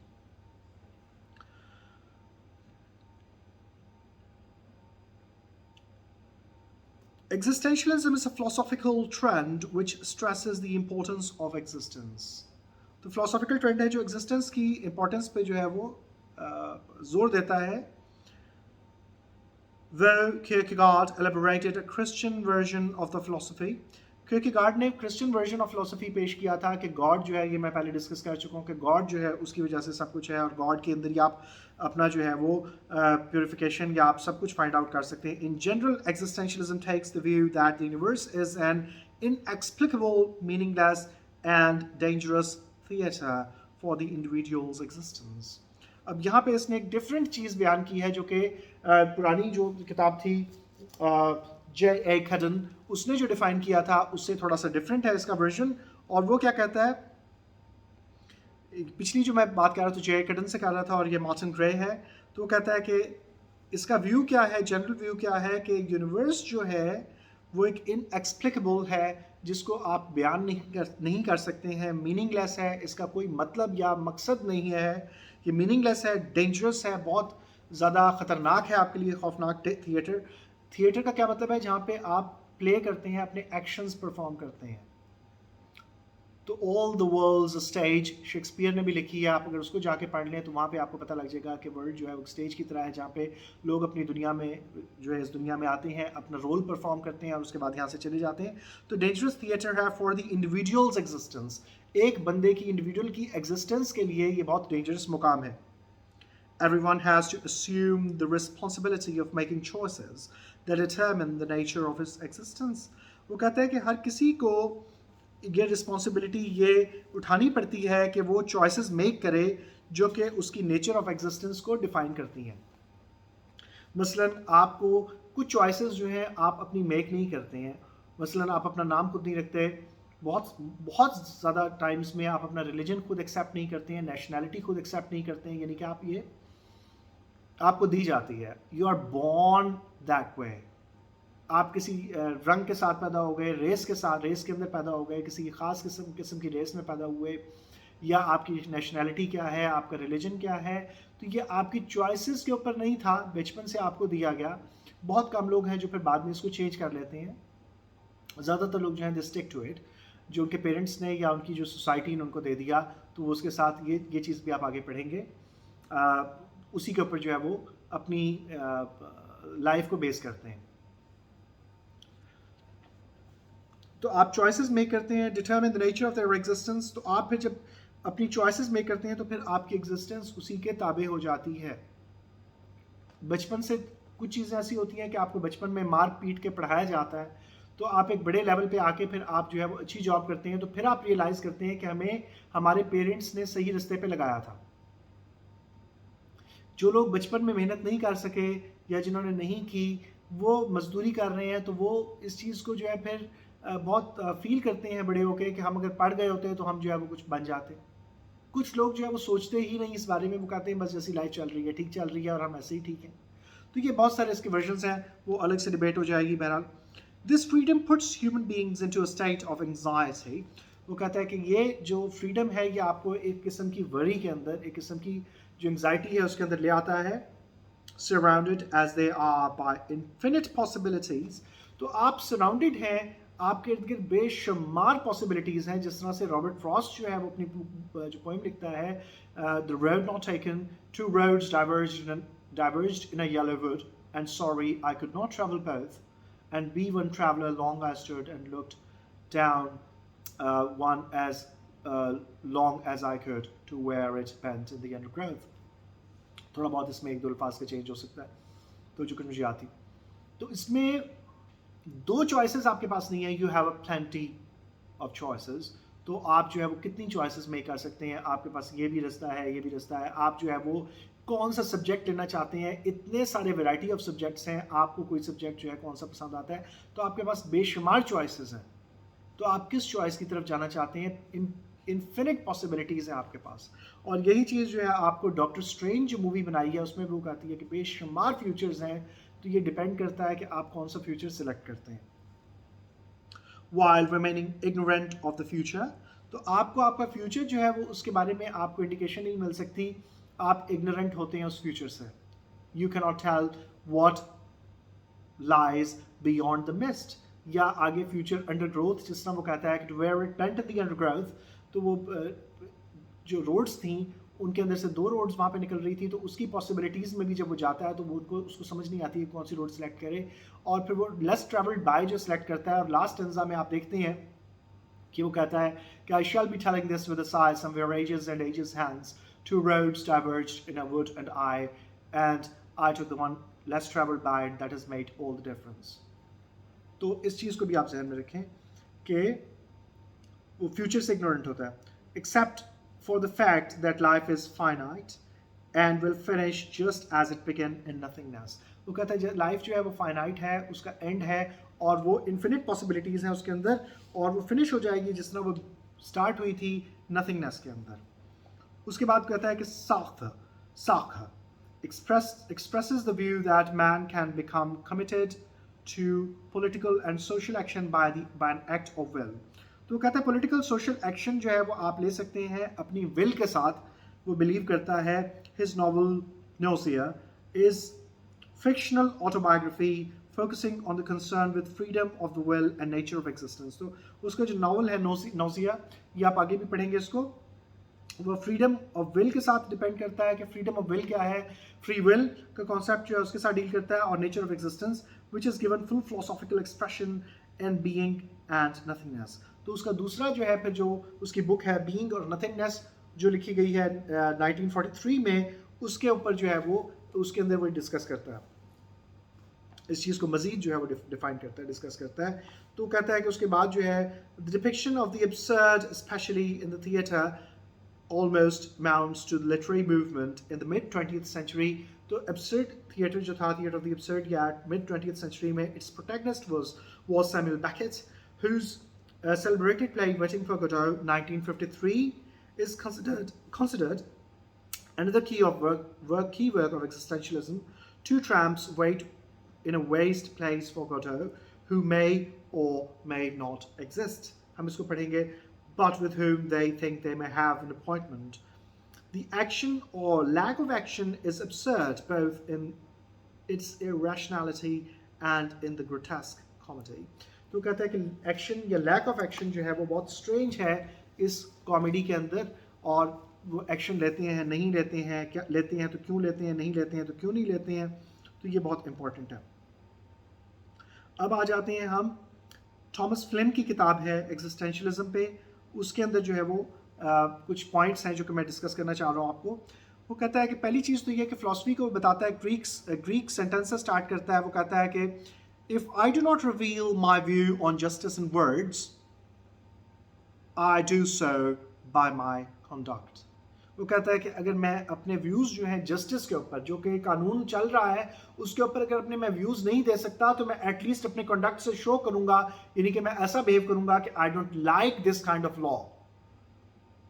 Existentialism is a philosophical trend which stresses the importance of existence. तो philosophical trend है जो existence की importance पे जो है वो जोर देता है। Though Kierkegaard elaborated a Christian version of the philosophy, Kierkegaard ने क्रिश्चियन वर्जन ऑफ फिलोसफी पेश किया था कि गॉड जो है, ये मैं पहले डिस्कस कर चुका हूँ कि गॉड जो है उसकी वजह से सब कुछ है, और गॉड के अंदर ही आप अपना जो है वो प्योरिफिकेशन या आप सब कुछ फाइंड आउट कर सकते हैं। In general existentialism takes the view that the universe is an inexplicable, meaningless and dangerous theatre for the individual's existence. अब यहाँ पे इसने एक डिफरेंट चीज़ बयान की है जो कि पुरानी जो किताब थी J.A. Cudden, उसने जो डिफाइन किया था उससे थोड़ा सा डिफरेंट है इसका वर्जन। और वो क्या कहता है, पिछली जो मैं बात कर रहा था J.A. Cudden से कर रहा था, और ये मार्टिन ग्रे है, तो वो कहता है कि इसका व्यू क्या है, जनरल व्यू क्या है कि यूनिवर्स जो है वो एक इनएक्सप्लिकेबल है, जिसको आप बयान नहीं कर सकते हैं, मीनिंगलेस है, इसका कोई मतलब या मकसद नहीं है, ये मीनिंगलेस है, डेंजरस है, बहुत ज़्यादा ख़तरनाक है आपके लिए, खौफनाक थिएटर का क्या मतलब है, जहाँ पे आप प्ले करते हैं, अपने एक्शंस परफॉर्म करते हैं। तो all the world's stage Shakespeare ने भी लिखी है, आप अगर उसको जाके पढ़ लें तो वहाँ पे आपको पता लग जाएगा कि वर्ल्ड जो है वो स्टेज की तरह है, जहाँ पे लोग अपनी दुनिया में जो है इस दुनिया में आते हैं, अपना रोल परफॉर्म करते हैं और उसके बाद यहाँ से चले जाते हैं। तो डेंजरस थिएटर है फॉर द इंडिविजुअल्स एग्जिस्टेंस, एक बंदे की इंडिविजुअल की एग्जिस्टेंस के लिए ये बहुत डेंजरस मुकाम है। Everyone has to assume the responsibility of making choices that determine the nature of his existence. वो कहता है कि हर किसी को ये रिस्पॉन्सिबिलिटी ये उठानी पड़ती है कि वो चॉइसेस मेक करे जो कि उसकी नेचर ऑफ एग्जिस्टेंस को डिफाइन करती हैं। मसलन आपको कुछ चॉइसेस जो हैं आप अपनी मेक नहीं करते हैं, मसलन आप अपना नाम खुद नहीं रखते, बहुत बहुत ज़्यादा टाइम्स में आप अपना रिलीजन खुद एक्सेप्ट नहीं करते हैं, नेशनैलिटी खुद एक्सेप्ट नहीं करते हैं, यानी कि आप ये आपको दी जाती है, you are born that way. आप किसी रंग के साथ पैदा हो गए, रेस के साथ, रेस के अंदर पैदा हो गए, किसी खास किस्म की रेस में पैदा हुए, या आपकी नेशनैलिटी क्या है, आपका रिलीजन क्या है, तो ये आपकी चॉइसेस के ऊपर नहीं था, बचपन से आपको दिया गया। बहुत कम लोग हैं जो फिर बाद में इसको चेंज कर लेते हैं, ज़्यादातर लोग जो हैं दे स्टिक टू इट, जो उनके पेरेंट्स ने या उनकी जो सोसाइटी ने उनको दे दिया, तो वो उसके साथ ये चीज़ भी आप आगे पढ़ेंगे, उसी के ऊपर जो है वो अपनी लाइफ को बेस करते हैं। तो आप चॉइसेस मेक करते हैं, determine the nature of their existence, तो आप फिर जब अपनी चॉइसेस मेक करते हैं तो फिर आपकी एग्जिस्टेंस उसी के ताबे हो जाती है। बचपन से कुछ चीज़ें ऐसी होती हैं कि आपको बचपन में मार पीट के पढ़ाया जाता है, तो आप एक बड़े लेवल पे आके फिर आप जो है वो अच्छी जॉब करते हैं, तो फिर आप रियलाइज़ करते हैं कि हमें हमारे पेरेंट्स ने सही रास्ते पे लगाया था। जो लोग बचपन में मेहनत नहीं कर सके या जिन्होंने नहीं की, वो मजदूरी कर रहे हैं, तो वो इस चीज़ को जो है फिर बहुत फील करते हैं बड़े होके कि हम अगर पढ़ गए होते तो हम जो है वो कुछ बन जाते। कुछ लोग जो है वो सोचते ही नहीं इस बारे में, वो कहते हैं बस जैसी लाइफ चल रही है ठीक चल रही है और हम ऐसे ही ठीक हैं। तो ये बहुत सारे इसके वर्जन्स हैं, वो अलग से डिबेट हो जाएगी। बहरहाल this freedom puts human beings into a state of anxiety, वो कहता है कि ये जो फ्रीडम है ये आपको एक किस्म की वरी के अंदर, एक किस्म की जो एंजाइटी है उसके अंदर ले आता है। surrounded as they are by infinite possibilities, तो आप सराउंडेड हैं, आपके इर्द गिर्द बेशुमार पॉसिबिलिटीज़ हैं। जिस तरह से रॉबर्ट फ्रॉस्ट जो है वो अपनी जो पोइम लिखता है, the road not taken, two roads diverged in a yellow wood, and sorry I could not travel both, and be one traveler long I stood and looked down one as long as I could to where it bent in the undergrowth. थोड़ा बहुत इसमें एक दो अल्फाज का change हो सकता है, तो जो कुछ मुझे आती। तो इसमें दो चॉइसेस आपके पास नहीं है, you have a plenty of choices. तो आप जो है वो कितनी चॉइसेस मेक कर सकते हैं, आपके पास ये भी रास्ता है, ये भी रास्ता है। आप जो है वो कौन सा सब्जेक्ट लेना चाहते हैं, इतने सारे वैरायटी ऑफ सब्जेक्ट्स हैं, आपको कोई सब्जेक्ट जो है कौन सा पसंद आता है, तो आपके पास बेशुमार चॉइसेस हैं। तो आप किस चॉइस की तरफ जाना चाहते हैं, इन्फिनिट पॉसिबिलिटीज़ हैं आपके पास। और यही चीज़ जो है आपको डॉक्टर स्ट्रेंज जो मूवी बनाई है उसमें भी वो कहती है कि बेशुमार फ्यूचर्स हैं, तो ये डिपेंड करता है कि आप कौन सा फ्यूचर सिलेक्ट करते हैं। while remaining ignorant of the future, तो आपको आपका फ्यूचर जो है वो उसके बारे में आपको इंडिकेशन नहीं मिल सकती, आप इग्नोरेंट होते हैं उस फ्यूचर से। You can not tell what lies beyond the mist, या आगे फ्यूचर अंडर ग्रोथ, जिस तरह वो कहता है कि where it bent the undergrowth, तो वो जो रोड्स थी उनके अंदर से दो रोड्स वहाँ पे निकल रही थी, तो उसकी पॉसिबिलिटीज़ में भी जब वो जाता है तो वो उसको समझ नहीं आती है कौन सी रोड सेलेक्ट करे, और फिर वो लेस ट्रेवल्ड बाय जो सेलेक्ट करता है। और लास्ट स्टेंजा में आप देखते हैं कि वो कहता है कि I shall be telling this with a sigh, somewhere ages and ages hence, two roads diverged in a wood and I took the one less traveled by, and that has made all the difference. तो इस चीज़ को भी आप ध्यान में रखें कि वो फ्यूचर से इग्नोरेंट होता है, except for the fact that life is finite and will finish just as it began in nothingness. वो कहता है लाइफ जो है वो फाइनाइट है, उसका एंड है, और वो इन्फिनिट पॉसिबिलिटीज़ हैं उसके अंदर, और वो फिनिश हो जाएगी जिस तरह वो स्टार्ट हुई थी नथिंगनेस के अंदर। उसके बाद कहता है कि साख expresses the view that man can become committed to political and social action by an act of will. तो कहता है पॉलिटिकल सोशल एक्शन जो है वो आप ले सकते हैं अपनी विल के साथ, वो बिलीव करता है। His novel nausea is fictional autobiography focusing on the concern with freedom of the will and nature of existence. तो उसका जो नावल है नौजिया, ये आप आगे भी पढ़ेंगे इसको, वो फ्रीडम ऑफ विल के साथ डिपेंड करता है कि फ्रीडम ऑफ विल क्या है, फ्री विल का कॉन्सेप्ट जो है उसके साथ डील करता है, और nature of existence which is given full philosophical expression and being and nothingness. तो उसका दूसरा जो है फिर जो उसकी बुक है बीइंग और नथिंगनेस जो लिखी गई है 1943 में, उसके ऊपर जो है वो उसके अंदर वो डिस्कस करता है, इस चीज़ को मजीद जो है वो डिफाइन करता है, डिस्कस करता है। तो कहता है कि उसके बाद जो है the depiction of the absurd specially in the theatre almost mounts to the literary movement in the mid 20th century. तो absurd theatre जो था, theatre of the absurd, या mid 20th century में its protagonist was Samuel Beckett, whose celebrated play Waiting for Godot 1953 is considered another key work of existentialism. Two tramps wait in a waste place for Godot who may or may not exist. हम इसको पढ़ेंगे, but with whom they think they may have an appointment. The action or lack of action is absurd both in its irrationality and in the grotesque comedy. तो कहता है कि action या lack of action जो है वो बहुत strange है इस कॉमेडी के अंदर, और वो एक्शन लेते हैं नहीं लेते हैं, क्या लेते हैं तो क्यों लेते हैं, नहीं लेते हैं तो क्यों नहीं लेते हैं, तो ये बहुत इंपॉर्टेंट है। अब आ जाते हैं हम थॉमस फ्लिन की किताब है एग्जिस्टेंशलिज्म पे, उसके अंदर जो है वो कुछ पॉइंट्स हैं जो कि मैं डिस्कस करना चाह रहा हूँ आपको। वो कहता है कि पहली चीज़ तो ये कि फ़िलासफ़ी को बताता है, ग्रीक सेंटेंस से स्टार्ट करता है। वो कहता है कि if I do not reveal my view on justice in words I do so bye my conduct. वो कहता है कि अगर मैं अपने व्यूज़ जो हैं जस्टिस के ऊपर, जो कि कानून चल रहा है उसके ऊपर अगर अपने मैं व्यूज़ नहीं दे सकता, तो मैं एटलीस्ट अपने कंडक्ट से शो करूँगा, यानी कि मैं ऐसा बिहेव करूँगा कि I don't like this kind of law.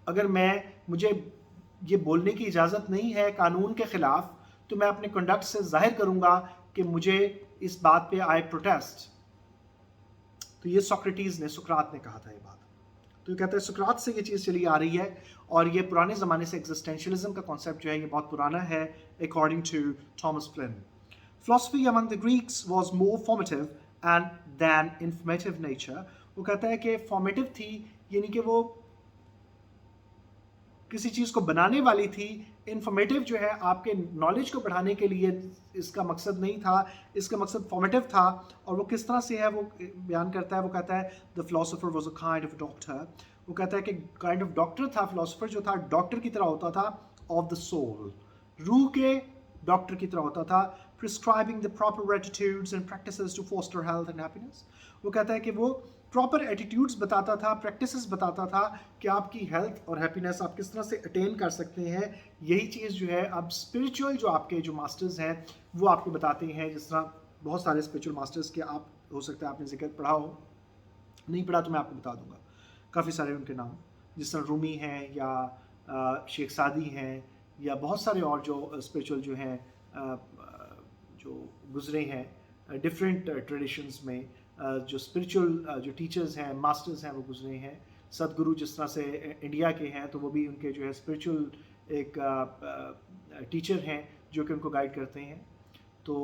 अगर मुझे ये बोलने की इजाज़त नहीं है कानून के ख़िलाफ़, तो मैं अपने कंडक्ट से जाहिर करूँगा कि मुझे इस बात पे आई प्रोटेस्ट। तो ये सुकरात ने कहा था ये बात। तो कहता है सुकरात से ये चीज़ चली आ रही है, और ये पुराने ज़माने से एग्जिस्टेंशलिज्म का कॉन्सेप्ट जो है ये बहुत पुराना है according to Thomas Flynn. Philosophy among the Greeks was more formative and than informative nature. वो कहता है कि फॉर्मेटिव थी, यानी कि वो किसी चीज़ को बनाने वाली थी। इन्फॉर्मेटिव जो है आपके नॉलेज को बढ़ाने के लिए इसका मकसद नहीं था, इसका मकसद फॉर्मेटिव था। और वो किस तरह से है वो बयान करता है। वो कहता है the philosopher was a kind of doctor. वो कहता है कि काइंड ऑफ डॉक्टर था, फिलोसोफर जो था डॉक्टर की तरह होता था, ऑफ द सोल, रूह के डॉक्टर की तरह होता था, prescribing the proper attitudes and practices to foster health and happiness. वो कहता है कि वो प्रॉपर एटीट्यूड्स बताता था, प्रैक्टिसेस बताता था कि आपकी हेल्थ और हैप्पीनेस आप किस तरह से अटेन कर सकते हैं। यही चीज़ जो है अब स्पिरिचुअल जो आपके जो मास्टर्स हैं वो आपको बताते हैं। जिस तरह बहुत सारे स्पिरिचुअल मास्टर्स के आप हो सकता है आपने जिक्र पढ़ा हो, नहीं पढ़ा तो मैं आपको बता दूंगा, काफ़ी सारे उनके नाम, जिस तरह रूमी हैं या शेख सादी हैं या बहुत सारे और जो स्पिरिचुअल जो हैं जो गुजरे हैं डिफरेंट ट्रेडिशंस में, जो स्पिरिचुअल जो टीचर्स हैं, मास्टर्स हैं, वो गुजरे हैं। सदगुरु जिस तरह से इंडिया के हैं तो वो भी उनके जो है स्पिरिचुअल एक टीचर हैं जो कि उनको गाइड करते हैं। तो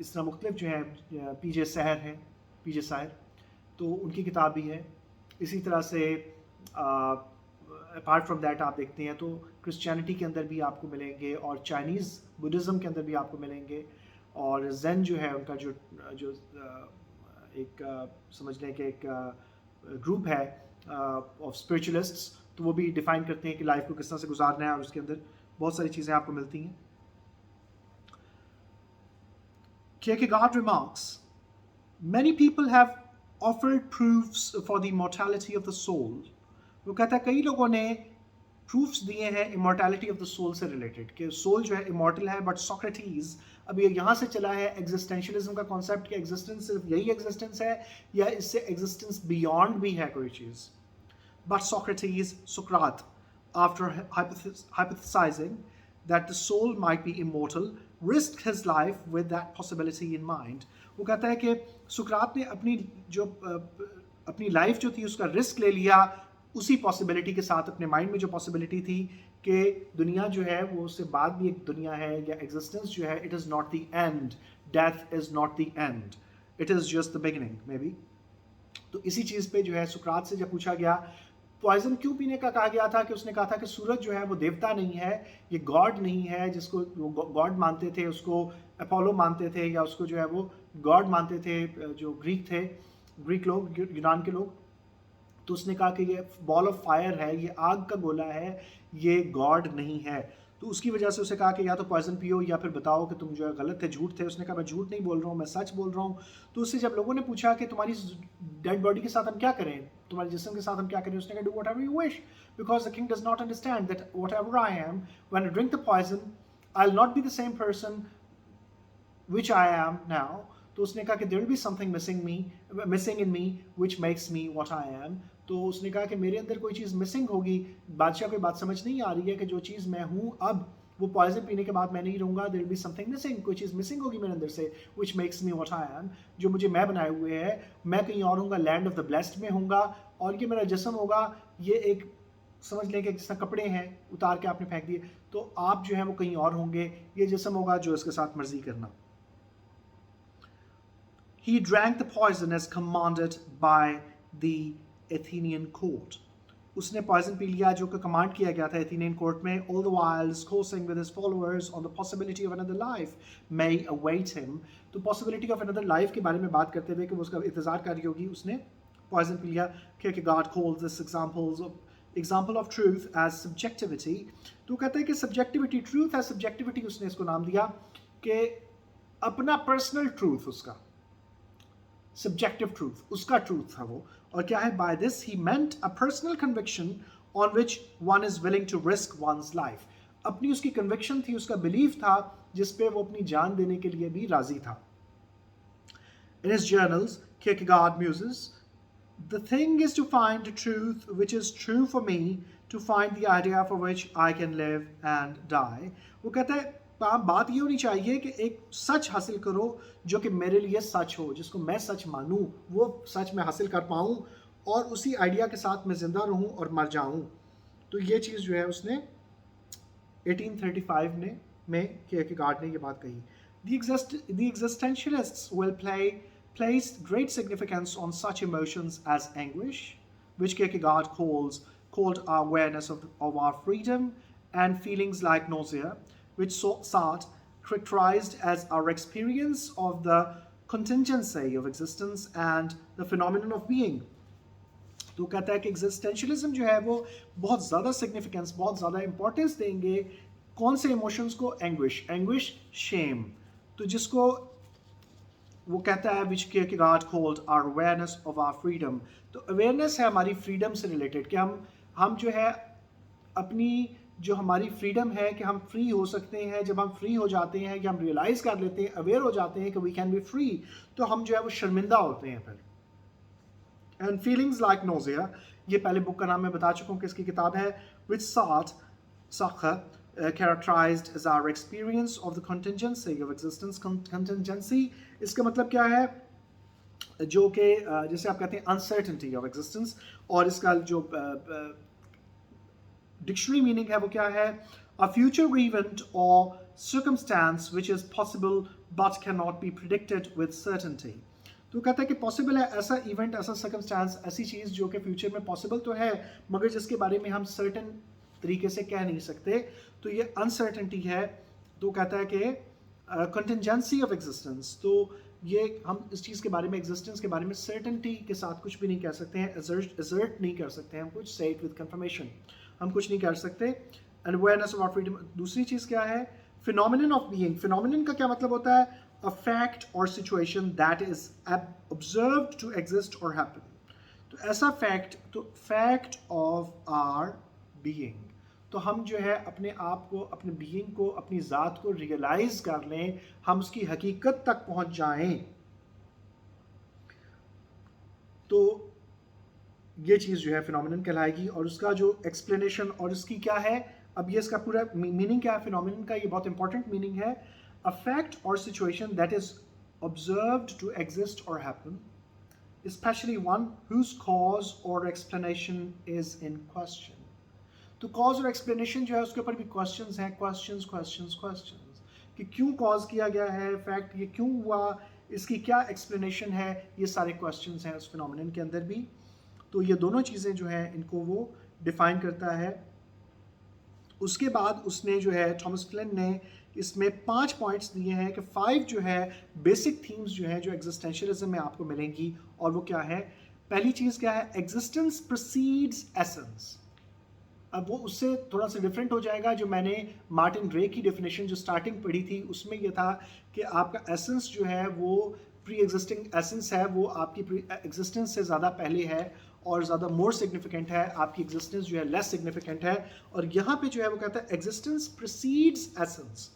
इस तरह मुख्तलिफ जो हैं पीजे साहिर, तो उनकी किताब भी है। इसी तरह से अपार्ट फ्रॉम दैट आप देखते हैं तो क्रिश्चियनिटी के अंदर भी आपको मिलेंगे और चाइनीज़ बुद्धिज़्म के अंदर भी आपको मिलेंगे, और ज़ेन जो है उनका जो एक समझ लें कि एक ग्रुप है ऑफ स्पिरिचुअलिस्ट्स, तो वो भी डिफ़ाइन करते हैं कि लाइफ को किस तरह से गुजारना है, और उसके अंदर बहुत सारी चीज़ें आपको मिलती हैं। Kierkegaard remarks, many people have offered proofs for the immortality of the soul. वो कहता है कई लोगों ने प्रूफ्स दिए हैं इमॉर्टैलिटी ऑफ द सोल से रिलेटेड, कि सोल जो है इमॉर्टल है। बट सोक्रेटिस, अब ये यहाँ से चला है एग्जिस्टेंशलिज्म का कॉन्सेप्ट कि एग्जिस्टेंस सिर्फ यही एग्जिस्टेंस है या इससे एग्जिस्टेंस बियॉन्ड भी है कोई चीज़। But Socrates, Sukrat, after hypothesizing that the soul might be immortal, risked his life with that possibility in mind. वो कहता है कि सुकरात ने अपनी लाइफ जो थी उसका रिस्क ले लिया उसी पॉसिबिलिटी के साथ। अपने माइंड में जो पॉसिबिलिटी थी कि दुनिया जो है वो उससे बाद भी एक दुनिया है, या एग्जिस्टेंस जो है it is not the end, death is not the end, it is just the beginning may be. तो इसी चीज पे जो है सुकरात से जब पूछा गया पॉइजन क्यों पीने का कहा गया था, कि उसने कहा था कि सूरज जो है वो देवता नहीं है, ये गॉड नहीं है, जिसको वो गॉड मानते थे, उसको अपोलो मानते थे, या उसको जो है वो गॉड मानते थे जो ग्रीक थे, ग्रीक लोग, यूनान के लोग। तो उसने कहा कि ये बॉल ऑफ फायर है, ये आग का गोला है, ये गॉड नहीं है। तो उसकी वजह से उसे कहा कि या तो पॉइजन पियो या फिर बताओ कि तुम जो है गलत थे, झूठ थे। उसने कहा मैं झूठ नहीं बोल रहा हूँ, मैं सच बोल रहा हूँ। तो उससे जब लोगों ने पूछा कि तुम्हारी डेड बॉडी के साथ हम क्या करें, तुम्हारे जिस्म के साथ हम क्या करें, उसने कहा do whatever you wish, because the king does not understand that whatever I am when I drink the poison I will not be the same person which I am now. तो उसने कहा कि there will be something missing in me which makes me what I am. तो उसने कहा कि मेरे अंदर कोई चीज़ मिसिंग होगी। बादशाह को बात समझ नहीं आ रही है कि जो चीज़ मैं हूँ अब वो पॉइजन पीने के बाद मैं नहीं रहूँगा, there will be something missing, कोई चीज़ मिसिंग होगी मेरे अंदर से which makes me what I am, जो मुझे मैं बनाए हुए है, मैं कहीं और हूँगा, लैंड ऑफ द ब्लेस्ड में हूँगा, और ये मेरा जिस्म होगा, ये एक समझ लें कि जिस तरह कपड़े हैं उतार के आपने फेंक दिए, तो आप जो है वो कहीं और होंगे, ये जिस्म होगा जो इसके साथ मर्जी करना। He drank the poison as commanded by the Athenian court. उसने पॉइजन पी लिया जो कि कमांड किया गया था एथेनियन कोर्ट में, all the while discoursing with his followers on the possibility of another life may await him. तो possibility of another life के बारे में बात करते हुए कि वो उसका इंतजार कर रही होगी, उसने पॉइजन पी लिया। Kierkegaard calls this example of truth as subjectivity. तो कहते हैं कि subjectivity, truth as subjectivity, उसने इसको नाम दिया कि अपना पर्सनल ट्रूथ, उसका subjective truth, उसका truth था वो। और क्या है, by this he meant a personal conviction on which one is willing to risk one's life. अपनी उसकी conviction थी, उसका belief था जिस पे वो अपनी जान देने के लिए भी राजी था। In his journals, Kierkegaard muses, the thing is to find the truth which is true for me, to find the idea for which I can live and die. वो कहता है बात ये होनी चाहिए कि एक सच हासिल करो जो कि मेरे लिए सच हो, जिसको मैं सच मानूं, वो सच मैं हासिल कर पाऊं, और उसी आइडिया के साथ मैं जिंदा रहूं और मर जाऊं। तो ये चीज़ जो है उसने 1835 में कियरकेगार्ड ने ये बात कही। The existentialists will place great significance on such emotions as anguish, which Kierkegaard called our awareness of our freedom, and feelings like nausea, which Sartre characterized as our experience of the contingency of existence and the phenomenon of being. तो कहता है कि existentialism जो है वो बहुत ज़्यादा significance, बहुत ज़्यादा इंपॉर्टेंस देंगे कौन से इमोशंस को, एंग्विश, शेम। तो जिसको वो कहता है which Kierkegaard called our awareness of our freedom. तो अवेयरनेस है हमारी फ्रीडम से रिलेटेड, कि हम जो है अपनी जो हमारी फ्रीडम है कि हम फ्री हो सकते हैं। जब हम फ्री हो जाते हैं कि हम रियलाइज़ कर लेते हैं, अवेयर हो जाते हैं कि वी कैन बी फ्री, तो हम जो है वो शर्मिंदा होते हैं फिर। एंड फीलिंग्स लाइक नोजिया, ये पहले बुक का नाम मैं बता चुका हूँ कि इसकी किताब है, विच Sartre characterized as our experience of the contingency of existence. Contingency इसका मतलब क्या है, जो कि जैसे आप कहते हैं अनसर्टेनिटी ऑफ एग्जिस्टेंस, और इसका जो डिक्शनरी मीनिंग है वो क्या है, a future event or circumstance which is possible but cannot be predicted with certainty. तो कहता है कि पॉसिबल है ऐसा इवेंट, ऐसा सर्कमस्टांस, ऐसी चीज़ जो कि फ्यूचर में पॉसिबल तो है मगर जिसके बारे में हम सर्टन तरीके से कह नहीं सकते, तो ये अनसर्टेनिटी है। तो कहता है कि कंटिजेंसी ऑफ एग्जिस्टेंस, तो ये हम इस चीज़ के बारे में, एग्जिस्टेंस के बारे में सर्टेनिटी के साथ कुछ भी नहीं कह सकते हैं, एजर्ट नहीं कर सकते हैं हम कुछ, से इट विद कंफर्मेशन, हम कुछ नहीं कर सकते। And awareness of our freedom, दूसरी चीज़ क्या है, फिनोमिनन ऑफ बीइंग। फिनोमिनन का क्या मतलब होता है, a fact or situation that is observed to exist or happen. तो ऐसा फैक्ट, तो फैक्ट ऑफ आवर बीइंग, तो हम जो है अपने आप को, अपने बीइंग को, अपनी ज़ात को रियलाइज कर लें, हम उसकी हकीकत तक पहुंच जाएं, तो ये चीज़ जो है फिनोमिनन कहलाएगी। और उसका जो एक्सप्लेनेशन और उसकी क्या है, अब ये इसका पूरा मीनिंग क्या है फिनोमिनन का, ये बहुत इंपॉर्टेंट मीनिंग है, a fact or situation that is observed to exist or happen, especially one whose cause or explanation is in question. तो cause और explanation जो है उसके ऊपर भी questions हैं, questions, कि क्यों कॉज किया गया है, फैक्ट ये क्यों हुआ, इसकी क्या एक्सप्लेनेशन है, ये सारे क्वेश्चंस हैं उस फिनोमेनन के अंदर भी। तो ये दोनों चीज़ें जो हैं इनको वो डिफाइन करता है। उसके बाद उसने जो है थॉमस फ्लिन ने इसमें 5 पॉइंट्स दिए हैं कि 5 जो है बेसिक थीम्स जो है जो एग्जिस्टेंशियलिज्म में आपको मिलेंगी, और वो क्या है। पहली चीज़ क्या है, एग्जिस्टेंस प्रीसीड्स एसेंस। अब वो उससे थोड़ा सा डिफरेंट हो जाएगा। जो मैंने मार्टिन रे की डेफिनेशन जो स्टार्टिंग पढ़ी थी उसमें ये था कि आपका एसेंस जो है वो प्री एग्जिस्टिंग एसेंस है, वो आपकी प्री एग्जिस्टेंस से ज़्यादा पहले है और ज़्यादा मोर सिग्निफिकेंट है, आपकी एग्जिस्टेंस जो है लेस सिग्निफिकेंट है। और यहाँ पे जो है वो कहता है एग्जिस्टेंस प्रीसीड्स एसेंस।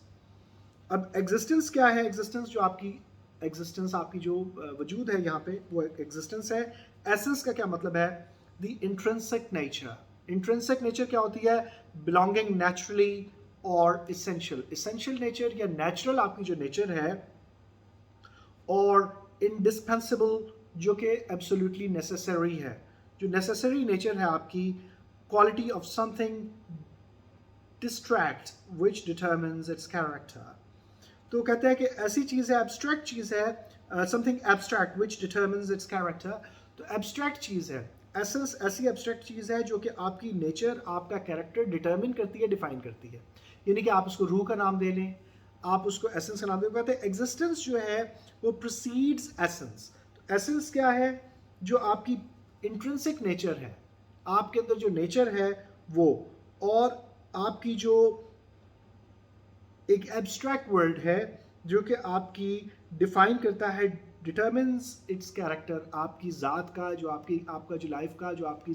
अब एग्जिस्टेंस क्या है, एग्जिस्टेंस जो आपकी एग्जिस्टेंस आपकी जो वजूद है यहाँ पे वो एग्जिस्टेंस है। एसेंस का क्या मतलब है, the intrinsic nature. Intrinsic nature क्या होती है, बिलोंगिंग नेचुरली और इसेंशियल। इसेंशियल नेचर या नेचुरल आपकी जो नेचर है, और इंडिस्पेंसिबल जो कि एब्सोल्युटली नेसेसरी है। जो नेसेसरी नेचर है आपकी, quality of something distract which determines it's character. तो कहते हैं कि ऐसी चीज़ है, एब्स्ट्रैक्ट चीज़ है, something abstract which determines it's character. तो एब्स्ट्रैक्ट चीज़ है, एसेंस ऐसी एब्स्ट्रैक्ट चीज़ है जो कि आपकी नेचर, आपका कैरेक्टर डिटरमिन करती है, डिफाइन करती है। यानी कि आप उसको रूह का नाम दे लें, आप उसको एसेंस का नाम दे, कहते हैं एग्जिस्टेंस जो है वो प्रीसीड्स एसेंस। तो एसेंस क्या है, जो आपकी इंट्रिंसिक नेचर है, आपके अंदर जो नेचर है वो, और आपकी जो एक एब्स्ट्रैक्ट वर्ड है जो कि आपकी डिफाइन करता है, डिटरमिन्स इट्स कैरेक्टर, आपकी ज़ात का, जो आपका जो लाइफ का, जो आपकी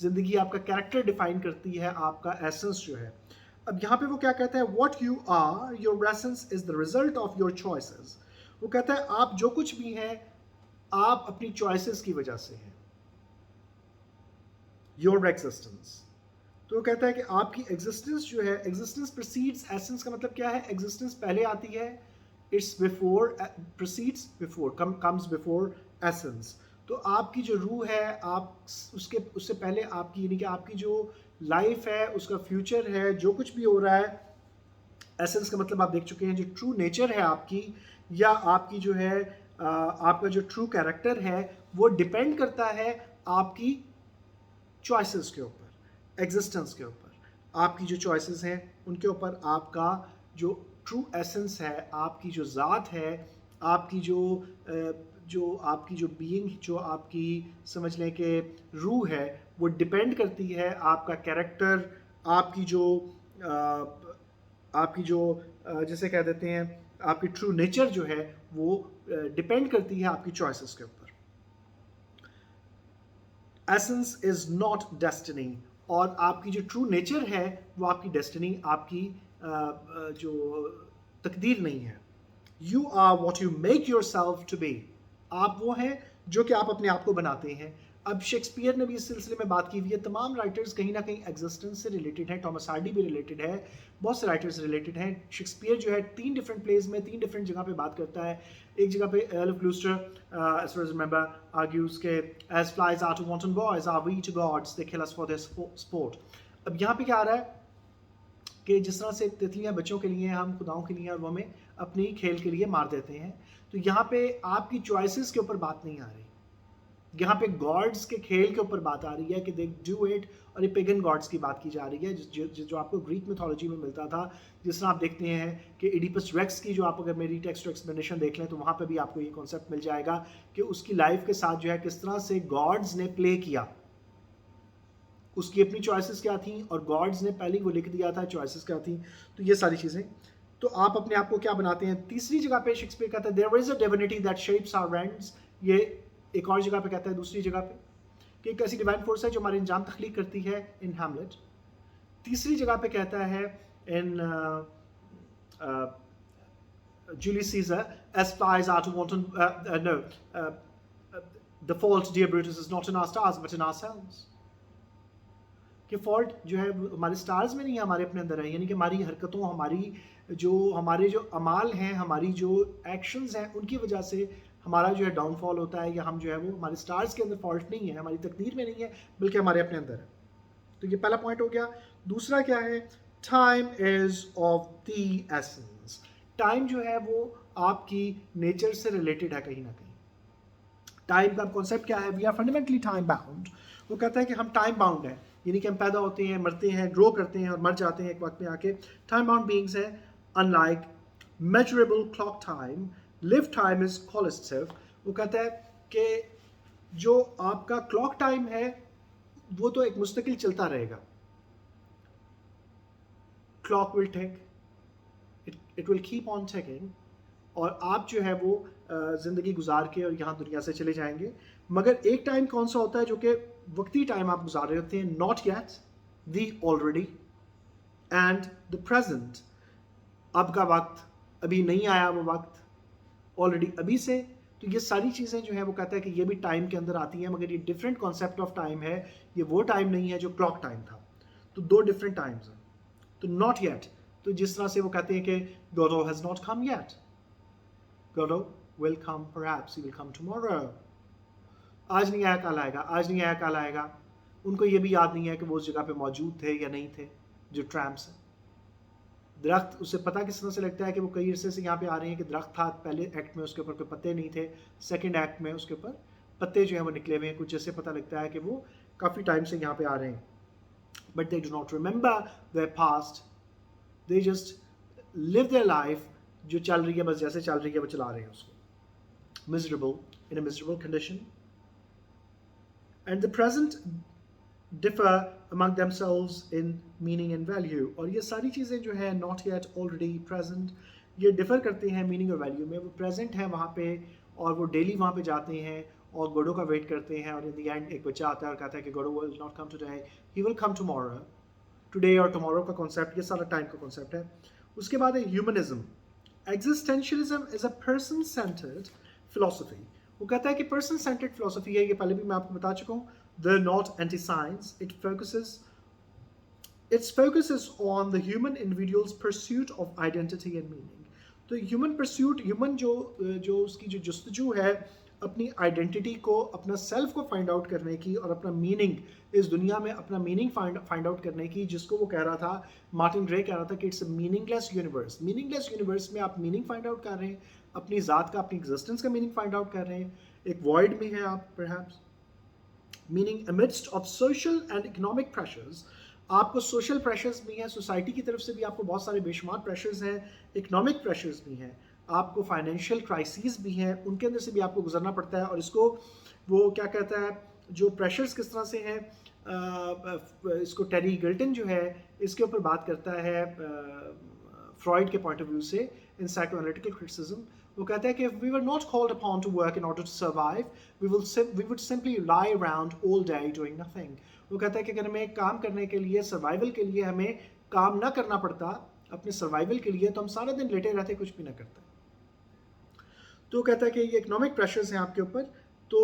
ज़िंदगी, आपका कैरेक्टर डिफाइन करती है, आपका एसेंस जो है। अब यहाँ पे वो क्या कहता है, what you are, your essence is the result of your choices. वो कहता है आप जो कुछ भी हैं आप अपनी चॉइसेस की वजह से हैं, योर एग्जिस्टेंस। तो वो कहता है कि आपकी एग्जिस्टेंस जो है, एग्जिस्टेंस प्रीसीड्स एसेंस का मतलब क्या है, एग्जिस्टेंस पहले आती है, it's before, precedes before, comes before essence. तो आपकी जो रूह है, आप उससे पहले आपकी, यानी कि आपकी जो लाइफ है, उसका फ्यूचर है, जो कुछ भी हो रहा है, एसेंस का मतलब आप देख चुके हैं, जो ट्रू नेचर है आपकी, या आपकी जो है आपका जो ट्रू कैरेक्टर है, वो डिपेंड करता है आपकी चॉइसेस के ऊपर, एग्जिस्टेंस के ऊपर। आपकी जो चॉइसेस हैं उनके ऊपर आपका जो ट्रू एसेंस है, आपकी जो ज़ात है, आपकी जो आपकी जो बीइंग, जो आपकी समझ लें कि रूह है, वो डिपेंड करती है, आपका कैरेक्टर, आपकी जो जैसे कह देते हैं आपकी ट्रू नेचर जो है वो डिपेंड करती है आपकी चॉइसेस के ऊपर। एसेंस इज नॉट डेस्टिनी, और आपकी जो ट्रू नेचर है वो आपकी डेस्टिनी, आपकी जो तकदीर नहीं है। You are what you make yourself to be, आप वो हैं जो कि आप अपने आप को बनाते हैं। अब शेक्सपियर ने भी इस सिलसिले में बात की हुई है, तमाम राइटर्स कहीं ना कहीं एग्जिस्टेंस से रिलेटेड हैं, टॉमस हार्डी भी रिलेटेड है, बहुत से राइटर्स रिलेटेड हैं। शेक्सपियर जो है 3 डिफरेंट प्लेज में 3 डिफरेंट जगह पे बात करता है। एक जगह पे एर्ल of ग्लूस्टर as far as remember argues के as flies are to wanton boys are we to gods they kill us for their sport। अब यहाँ पे क्या आ रहा है कि जिस तरह से तितलियाँ बच्चों के लिए, हम खुदाओं के लिए, और वो हमें अपनी खेल के लिए मार देते हैं। तो यहाँ पे आपकी चॉइसेस के ऊपर बात नहीं आ रही, यहाँ पे गॉड्स के खेल के ऊपर बात आ रही है कि दे डू इट, और ये पेगन गॉड्स की बात की जा रही है जो आपको ग्रीक मिथोलॉजी में मिलता था। जिस तरह आप देखते हैं कि इडिपस रेक्स की, जो आप अगर मेरी टेक्स्ट एक्सप्लेनेशन देख लें तो वहाँ पे भी आपको ये कॉन्सेप्ट मिल जाएगा कि उसकी लाइफ के साथ जो है किस तरह से गॉड्स ने प्ले किया, उसकी अपनी चॉइसेस क्या थी और गॉड्स ने पहले वो लिख दिया था चॉइसेस क्या थी। तो ये सारी चीज़ें, तो आप अपने आप को क्या बनाते हैं। तीसरी जगह पे शेक्सपियर कहता है there is a divinity that shapes our ends, ये एक और जगह पे कहता है, दूसरी जगह पे, कि एक ऐसी डिवाइन फोर्स है जो हमारे अंजाम तख्लीक करती है, इन हैमलेट। तीसरी जगह पे कहता है in Julius Caesar, as flies are to wanton the fault dear Brutus is not in our stars but in ourselves, कि फॉल्ट जो है हमारे स्टार्स में नहीं है, हमारे अपने अंदर है। यानी कि हमारी हरकतों, हमारे जो अमाल हैं, हमारी जो एक्शंस हैं, उनकी वजह से हमारा जो है डाउनफॉल होता है, या हम जो है वो हमारे स्टार्स के अंदर फॉल्ट नहीं है, हमारी तकदीर में नहीं है, बल्कि हमारे अपने अंदर है। तो ये पहला पॉइंट हो गया। दूसरा क्या है, time is of the essence. Time जो है वो आपकी नेचर से रिलेटेड है कहीं ना कहीं। टाइम का कॉन्सेप्ट क्या है? We are fundamentally time bound. वो कहता है कि हम टाइम बाउंड हैं, यानी कि हम पैदा होते हैं, मरते हैं, ग्रो करते हैं और मर जाते हैं एक वक्त में आके। टाइम बाउंड बीइंग्स है। Unlike measurable clock time, live time is collective. वो कहता है कि जो आपका क्लॉक टाइम है वो तो एक मुस्तकिल चलता रहेगा। Clock will tick, it will keep on ticking, और आप जो है वो ज़िंदगी गुजार के और यहाँ दुनिया से चले जाएंगे। मगर एक टाइम कौन सा होता है जो कि वक्ती टाइम आप गुजार रहे होते हैं? Not yet, the already and the present. अब का वक्त, अभी नहीं आया वो वक्त, ऑलरेडी अभी से। तो ये सारी चीज़ें जो है वो कहता है कि ये भी टाइम के अंदर आती हैं, मगर ये डिफरेंट कॉन्सेप्ट ऑफ टाइम है। ये वो टाइम नहीं है जो क्लॉक टाइम था। तो दो डिफरेंट टाइम्स हैं। तो नॉट येट, तो जिस तरह से वो कहते हैं कि God has not come yet, Godot will come, perhaps he will come tomorrow. आज नहीं आया कल आएगा, आज नहीं आया कल आएगा। उनको ये भी याद नहीं है कि वो उस जगह पे मौजूद थे या नहीं थे। जो ट्रैम्प्स हैं, दरख्त, उसे पता किस तरह से लगता है कि वो कई अरसे से यहाँ पे आ रहे हैं कि दरख्त था पहले एक्ट में, उसके ऊपर कोई पत्ते नहीं थे। सेकंड एक्ट में उसके ऊपर पत्ते जो है वो निकले हुए हैं। कुछ जैसे पता लगता है कि वो काफ़ी टाइम से यहाँ पे आ रहे हैं। But they do not remember there past, they just live their life. जो चल रही है बस जैसे चल रही है वो चला रहे हैं उसको। Miserable, in a miserable condition, and the present differ among themselves in meaning and value। और ये सारी चीज़ें जो है नॉट येट, ऑलरेडी, प्रेजेंट, ये डिफर करते हैं मीनिंग और वैल्यू में। वो प्रेजेंट है वहाँ पे और वो डेली वहाँ पे जाते हैं और गोडो का वेट करते हैं, और इन द एंड एक बच्चा आता है और कहता है कि Godot will not come today, he will come tomorrow. Today और टुमारो का कॉन्सेप्ट, ये सारा टाइम का कॉन्सेप्ट है। उसके बाद है humanism. Existentialism is a person centred philosophy. वो कहता है कि पर्सन सेंटर्ड फिलोसफी है, ये पहले भी मैं आपको बता चुका हूँ। They're not anti-science. Its focus is on the human individual's pursuit of identity and meaning. तो ह्यूमन परस्यूट, ह्यूमन जो उसकी जो जस्तजू है अपनी आइडेंटिटी को, अपना सेल्फ को फाइंड आउट करने की, और अपना मीनिंग इस दुनिया में, अपना मीनिंग फाइंड आउट करने की, जिसको वो कह रहा था, मार्टिन ग्रे कह रहा था कि it's a meaningless universe. Meaningless universe में आप मीनिंग फाइंड आउट कर रहे हैं, अपनी ज़ात का, अपनी एग्जिस्टेंस का मीनिंग फाइंड आउट कर रहे हैं। एक वॉइड में है आप perhaps, meaning amidst of social and economic pressures। आपको सोशल प्रेशर्स भी हैं, सोसाइटी की तरफ से भी आपको बहुत सारे बेशुमार प्रेशर्स हैं, इकोनॉमिक प्रेशर्स भी हैं, आपको फाइनेंशियल क्राइसिस भी हैं, उनके अंदर से भी आपको गुजरना पड़ता है। और इसको वो क्या कहता है, जो प्रेशर्स किस तरह से हैं, इसको टेरी गिल्टन जो है इसके ऊपर बात करता है फ्रॉइड के पॉइंट ऑफ व्यू से, इन साइकोएनालिटिकल क्रिटिसिज्म। वो कहता है कि we were not called upon to work in order to survive, we would simply lie around all day doing nothing। वो कहता है कि अगर हमें काम करने के लिए, सर्वाइवल के लिए हमें काम ना करना पड़ता, अपने सर्वाइवल के लिए, तो हम सारा दिन लेटे रहते, कुछ भी ना करते। तो कहता है कि ये इकोनॉमिक प्रेशर्स हैं आपके ऊपर, तो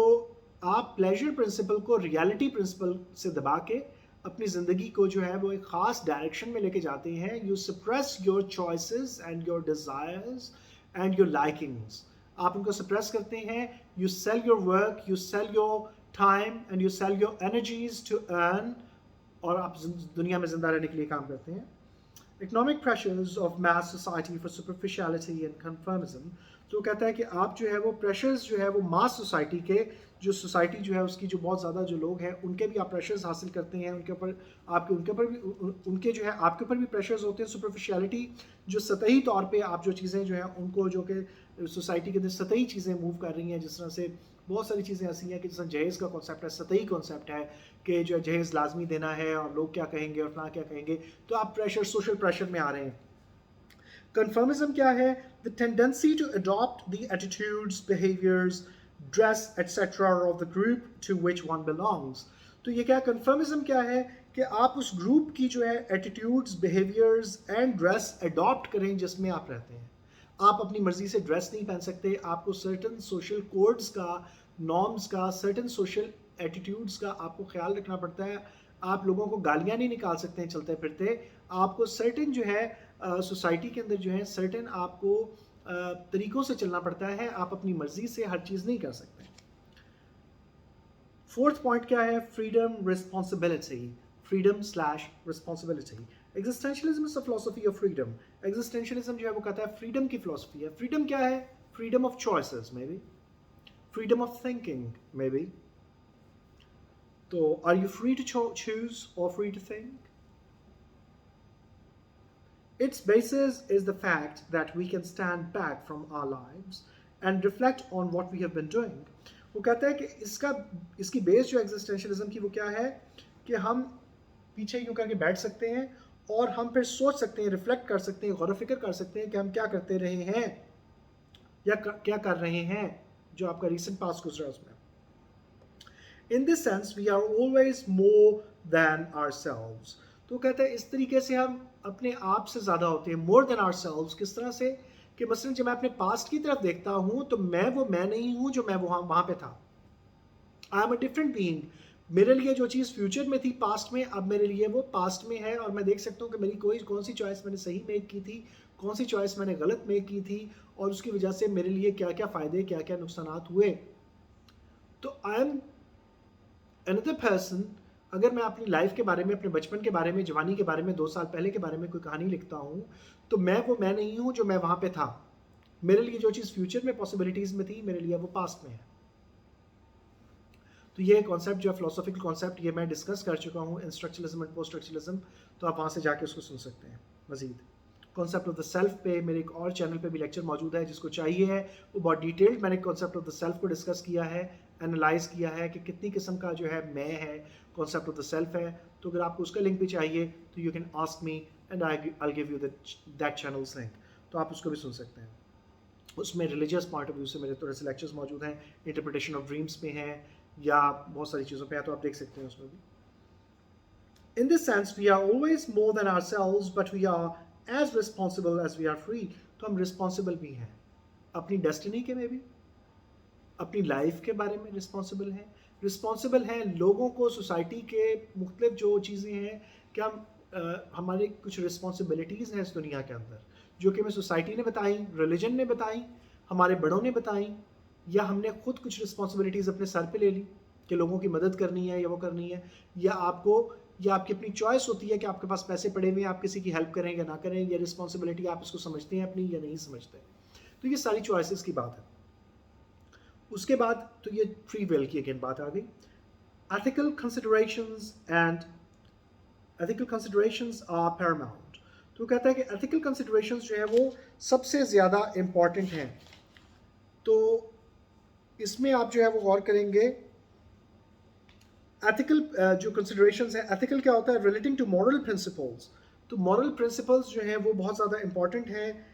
आप प्लेजर प्रिंसिपल को रियलिटी प्रिंसिपल से दबा के अपनी ज़िंदगी को जो है वो एक ख़ास डायरेक्शन में लेके जाते हैं। You suppress your choices and your desires and your likings. आप उनको सप्रेस करते हैं। You sell your work, you sell your time and you sell your energies to earn, और आप दुनिया में ज़िंदा रहने के लिए काम करते हैं। Economic pressures of mass society for superficiality and conformism. तो कहता है कि आप जो है वो प्रेशर्स जो है वो मास सोसाइटी के, जो सोसाइटी जो है उसकी जो बहुत ज़्यादा जो लोग हैं उनके भी आप प्रेशर्स हासिल करते हैं, उनके ऊपर आपके उनके ऊपर भी उनके जो है आपके ऊपर भी प्रेशर्स होते हैं। सुपरफिशियलिटी, जो सतही तौर पे आप जो चीज़ें जो हैं उनको, जो कि सोसाइटी के अंदर सतही चीज़ें मूव कर रही हैं, जिस तरह से बहुत सारी चीज़ें ऐसी हैं कि जैसे जहेज़ का कॉन्सेप्ट है, सतही कॉन्सेप्ट है कि जो जहेज़ लाजमी देना है और लोग क्या कहेंगे और फलां क्या कहेंगे, तो आप प्रेशर, सोशल प्रेशर में आ रहे हैं। Conformism क्या है? The tendency to adopt the attitudes, behaviors, dress, etc. of the group to which one belongs। तो ये क्या conformism क्या है? कि आप उस ग्रुप की जो है attitudes, behaviours and dress adopt करें जिसमें आप रहते हैं। आप अपनी मर्जी से ड्रेस नहीं पहन सकते, आपको सर्टन सोशल कोड्स का, नॉर्म्स का, सर्टन सोशल एटीट्यूड्स का आपको ख्याल रखना पड़ता है। आप लोगों को गालियाँ नहीं निकाल सकते हैं चलते फिरते। आपको सर्टन जो है सोसाइटी के अंदर जो है सर्टन आपको तरीक़ों से चलना पड़ता है। आप अपनी मर्जी से हर चीज़ नहीं कर सकते। फोर्थ पॉइंट क्या है? Freedom, responsibility. freedom/responsibility. Existentialism is a philosophy of freedom. Existentialism जो है वो कहता है freedom की philosophy है. Freedom क्या है? Freedom of choices maybe. Freedom of thinking maybe. So are you free to choose or free to think? Its basis is the fact that we can stand back from our lives and reflect on what we have been doing. वो कहता है कि इसकी base जो existentialism की वो क्या है कि हम पीछे यूं करके बैठ सकते हैं और हम फिर सोच सकते हैं, रिफ्लेक्ट कर सकते हैं, गौर फिक्र कर सकते हैं कि हम क्या करते रहे हैं या क्या कर रहे हैं जो आपका रिसेंट पास्ट गुजरा उसमें. In this sense, we are always more than ourselves. तो कहते हैं इस तरीके से हम अपने आप से ज़्यादा होते हैं. more than ourselves किस तरह से कि मसलन जब मैं अपने पास्ट की तरफ देखता हूँ तो मैं वो मैं नहीं हूँ जो मैं वहाँ पे था. I am a different being. मेरे लिए जो चीज़ फ्यूचर में थी पास्ट में, अब मेरे लिए वो पास्ट में है और मैं देख सकता हूँ कि मेरी कौन सी चॉइस मैंने सही मेक की थी, कौन सी चॉइस मैंने गलत मेक की थी और उसकी वजह से मेरे लिए क्या क्या फ़ायदे क्या क्या नुकसान हुए. तो आई एम अनदर पर्सन. अगर मैं अपनी लाइफ के बारे में, अपने बचपन के बारे में, जवानी के बारे में, 2 साल पहले के बारे में कोई कहानी लिखता हूँ तो मैं वो मैं नहीं हूँ जो मैं वहाँ पे था. मेरे लिए जो चीज़ फ्यूचर में पॉसिबिलिटीज़ में थी मेरे लिए वो पास्ट में है. तो ये कॉन्सेप्ट जो है फिलोसॉफिकल कॉन्सेप्ट ये मैं डिस्कस कर चुका हूँ इन स्ट्रक्चरलिज्म एंड पोस्ट स्ट्रक्चरलिज्म. तो आप वहाँ से जाके उसको सुन सकते हैं मज़ीद. कॉन्सेप्ट ऑफ द सेल्फ पे मेरे एक और चैनल पे भी लेक्चर मौजूद है, जिसको चाहिए है वो बहुत डिटेल्ड मैंने कॉन्सेप्ट ऑफ द सेल्फ को डिस्कस किया है, एनालाइज किया है कि कितनी किस्म का जो है मैं है, कॉन्सेप्ट ऑफ द सेल्फ है. तो अगर आपको उसका लिंक भी चाहिए तो you can ask me and I give you that channels link. तो आप उसको भी सुन सकते हैं. उसमें रिलीजियस पॉइंट ऑफ व्यू से मेरे थोड़े से लेक्चर्स मौजूद हैं, इंटरप्रिटेशन ऑफ ड्रीम्स पे हैं या बहुत सारी चीज़ों पे है, तो आप देख सकते हैं उसमें भी. In this sense, we are always more than ourselves, but we are as responsible as we are free. तो हम रिस्पॉन्सिबल भी हैं अपनी डेस्टिनी के में भी, अपनी लाइफ के बारे में रिस्पॉन्सिबल हैं लोगों को, सोसाइटी के मुख्तलिफ जो चीज़ें हैं कि हम हमारे कुछ रिस्पॉन्सिबिलिटीज़ हैं इस दुनिया के अंदर जो कि हमें सोसाइटी ने बताई, रिलीजन ने बताई, हमारे बड़ों ने बताई, या हमने खुद कुछ रिस्पॉन्सिबिलिटीज़ अपने सर पे ले ली कि लोगों की मदद करनी है या वो करनी है, या आपकी अपनी चॉइस होती है कि आपके पास पैसे पड़े हुए हैं, आप किसी की हेल्प करें या ना करें, ये रिस्पॉन्सिबिलिटी आप इसको समझते हैं अपनी या नहीं समझते. तो ये सारी चॉइसेस की बात है. उसके बाद तो ये फ्री विल की अगेन बात आ गई. Ethical considerations are paramount. तो कहता है कि एथिकल कंसिडरेशंस जो है वो सबसे ज़्यादा इम्पॉर्टेंट हैं. तो इसमें आप जो है वो गौर करेंगे एथिकल जो कंसिडरेशंस हैं. एथिकल क्या होता है? Relating to moral principles. तो मॉरल प्रिंसिपल्स जो हैं वो बहुत ज़्यादा इंपॉर्टेंट हैं.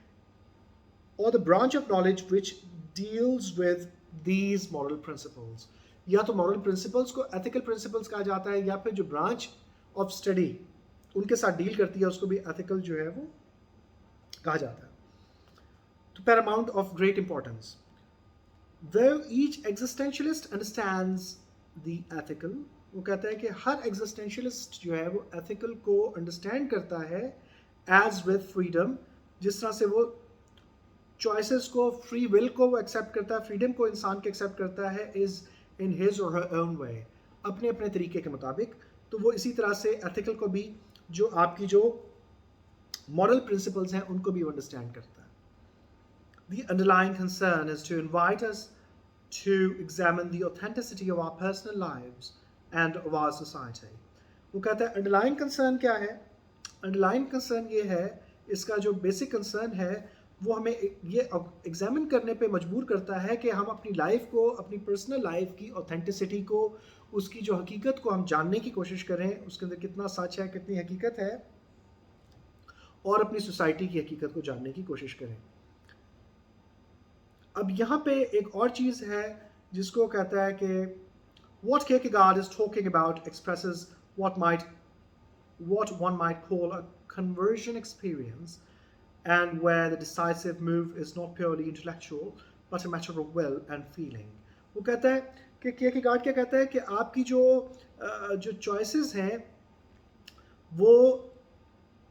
और the branch of knowledge which deals with these moral principles. या तो मॉरल प्रिंसिपल्स को एथिकल प्रिंसिपल्स कहा जाता है, या फिर जो ब्रांच ऑफ स्टडी उनके साथ डील करती है उसको भी एथिकल जो है वो कहा जाता है. तो Paramount of great importance. Though each existentialist understands the ethical, वो कहता है कि हर एग्जिस्टेंशलिस्ट जो है वो एथिकल को अंडरस्टैंड करता है एज विद फ्रीडम. जिस तरह से वो चॉइसेस को, फ्री विल को वो एक्सेप्ट करता है, फ्रीडम को इंसान के एक्सेप्ट करता है इज इन हिज और हर ओन वे, अपने अपने तरीके के मुताबिक. तो वो इसी तरह से एथिकल को भी, जो आपकी जो मॉरल प्रिंसिपल्स हैं उनको भी अंडरस्टैंड करता है. The underlying concern is to invite us to examine the authenticity of our personal lives and of our society. वो कहता है अंडरलाइन कंसर्न क्या है? अंडरलाइन कंसर्न ये है, इसका जो बेसिक कंसर्न है वो हमें ये एग्जामिन करने पे मजबूर करता है कि हम अपनी लाइफ को, अपनी पर्सनल लाइफ की ऑथेंटिसिटी को, उसकी जो हकीकत को हम जानने की कोशिश करें, उसके अंदर कितना सच है, कितनी हकीकत है, और अपनी सोसाइटी की हकीकत को जानने की कोशिश करें. अब यहाँ पे एक और चीज़ है जिसको कहता है कि what Kierkegaard is talking about expresses what one might call a conversion experience, and where the decisive move is not purely intellectual but a matter of will and feeling. वो कहता है कि Kierkegaard क्या कहता है कि आपकी जो चॉइसेस हैं वो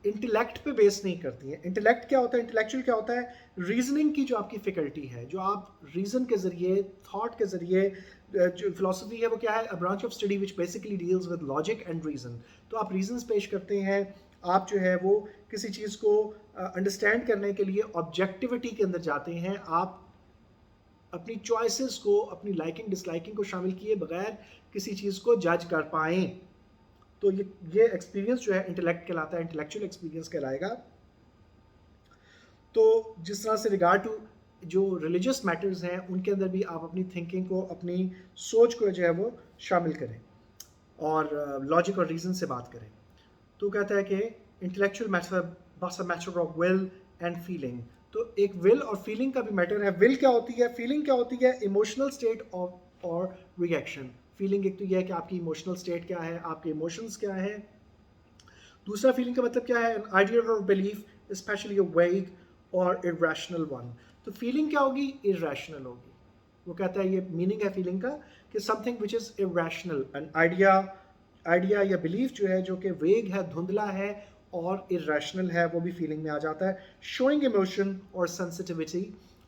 इंटेलेक्ट पे बेस नहीं करती हैं। इंटेलेक्ट क्या होता है, इंटेलेक्चुअल क्या होता है, रीजनिंग की जो आपकी फैकल्टी है, जो आप रीजन के ज़रिए, थॉट के ज़रिए, जो फिलोसफी है वो क्या है, a branch of study which basically deals with logic and reason. तो आप रीजंस पेश करते हैं, आप जो है वो किसी चीज़ को अंडरस्टैंड करने के लिए ऑब्जेक्टिविटी के अंदर जाते हैं, आप अपनी चॉइसेस को, अपनी लाइकिंग डिसलाइकिंग को शामिल किए बगैर किसी चीज़ को जज कर पाएँ। तो ये एक्सपीरियंस जो है इंटेलेक्ट कहलाता है, इंटेलेक्चुअल एक्सपीरियंस कहलाएगा। तो जिस तरह से रिगार्ड टू जो रिलीजियस मैटर्स हैं, उनके अंदर भी आप अपनी थिंकिंग को, अपनी सोच को जो है वो शामिल करें और लॉजिक और रीज़न से बात करें। तो कहता है कि इंटेलेक्चुअल मैटर बस a matter of will and feeling. तो एक विल और फीलिंग का भी मैटर है। विल क्या होती है, फीलिंग क्या होती है, इमोशनल स्टेट ऑफ और रिएक्शन। फीलिंग एक तो यह है कि आपकी इमोशनल स्टेट क्या है, आपके इमोशंस क्या है। दूसरा फीलिंग का मतलब क्या है, एन आइडिया और बिलीफ स्पेशली अ वेग और इरेशनल वन। तो फीलिंग क्या होगी, इरेशनल होगी। वो कहता है, ये मीनिंग है फीलिंग का कि something which is irrational, an idea या बिलीफ जो है, जो कि वेग है, धुंधला है और इरेशनल है, वो भी फीलिंग में आ जाता है। शोइंग इमोशन और सेंसिटिविटी,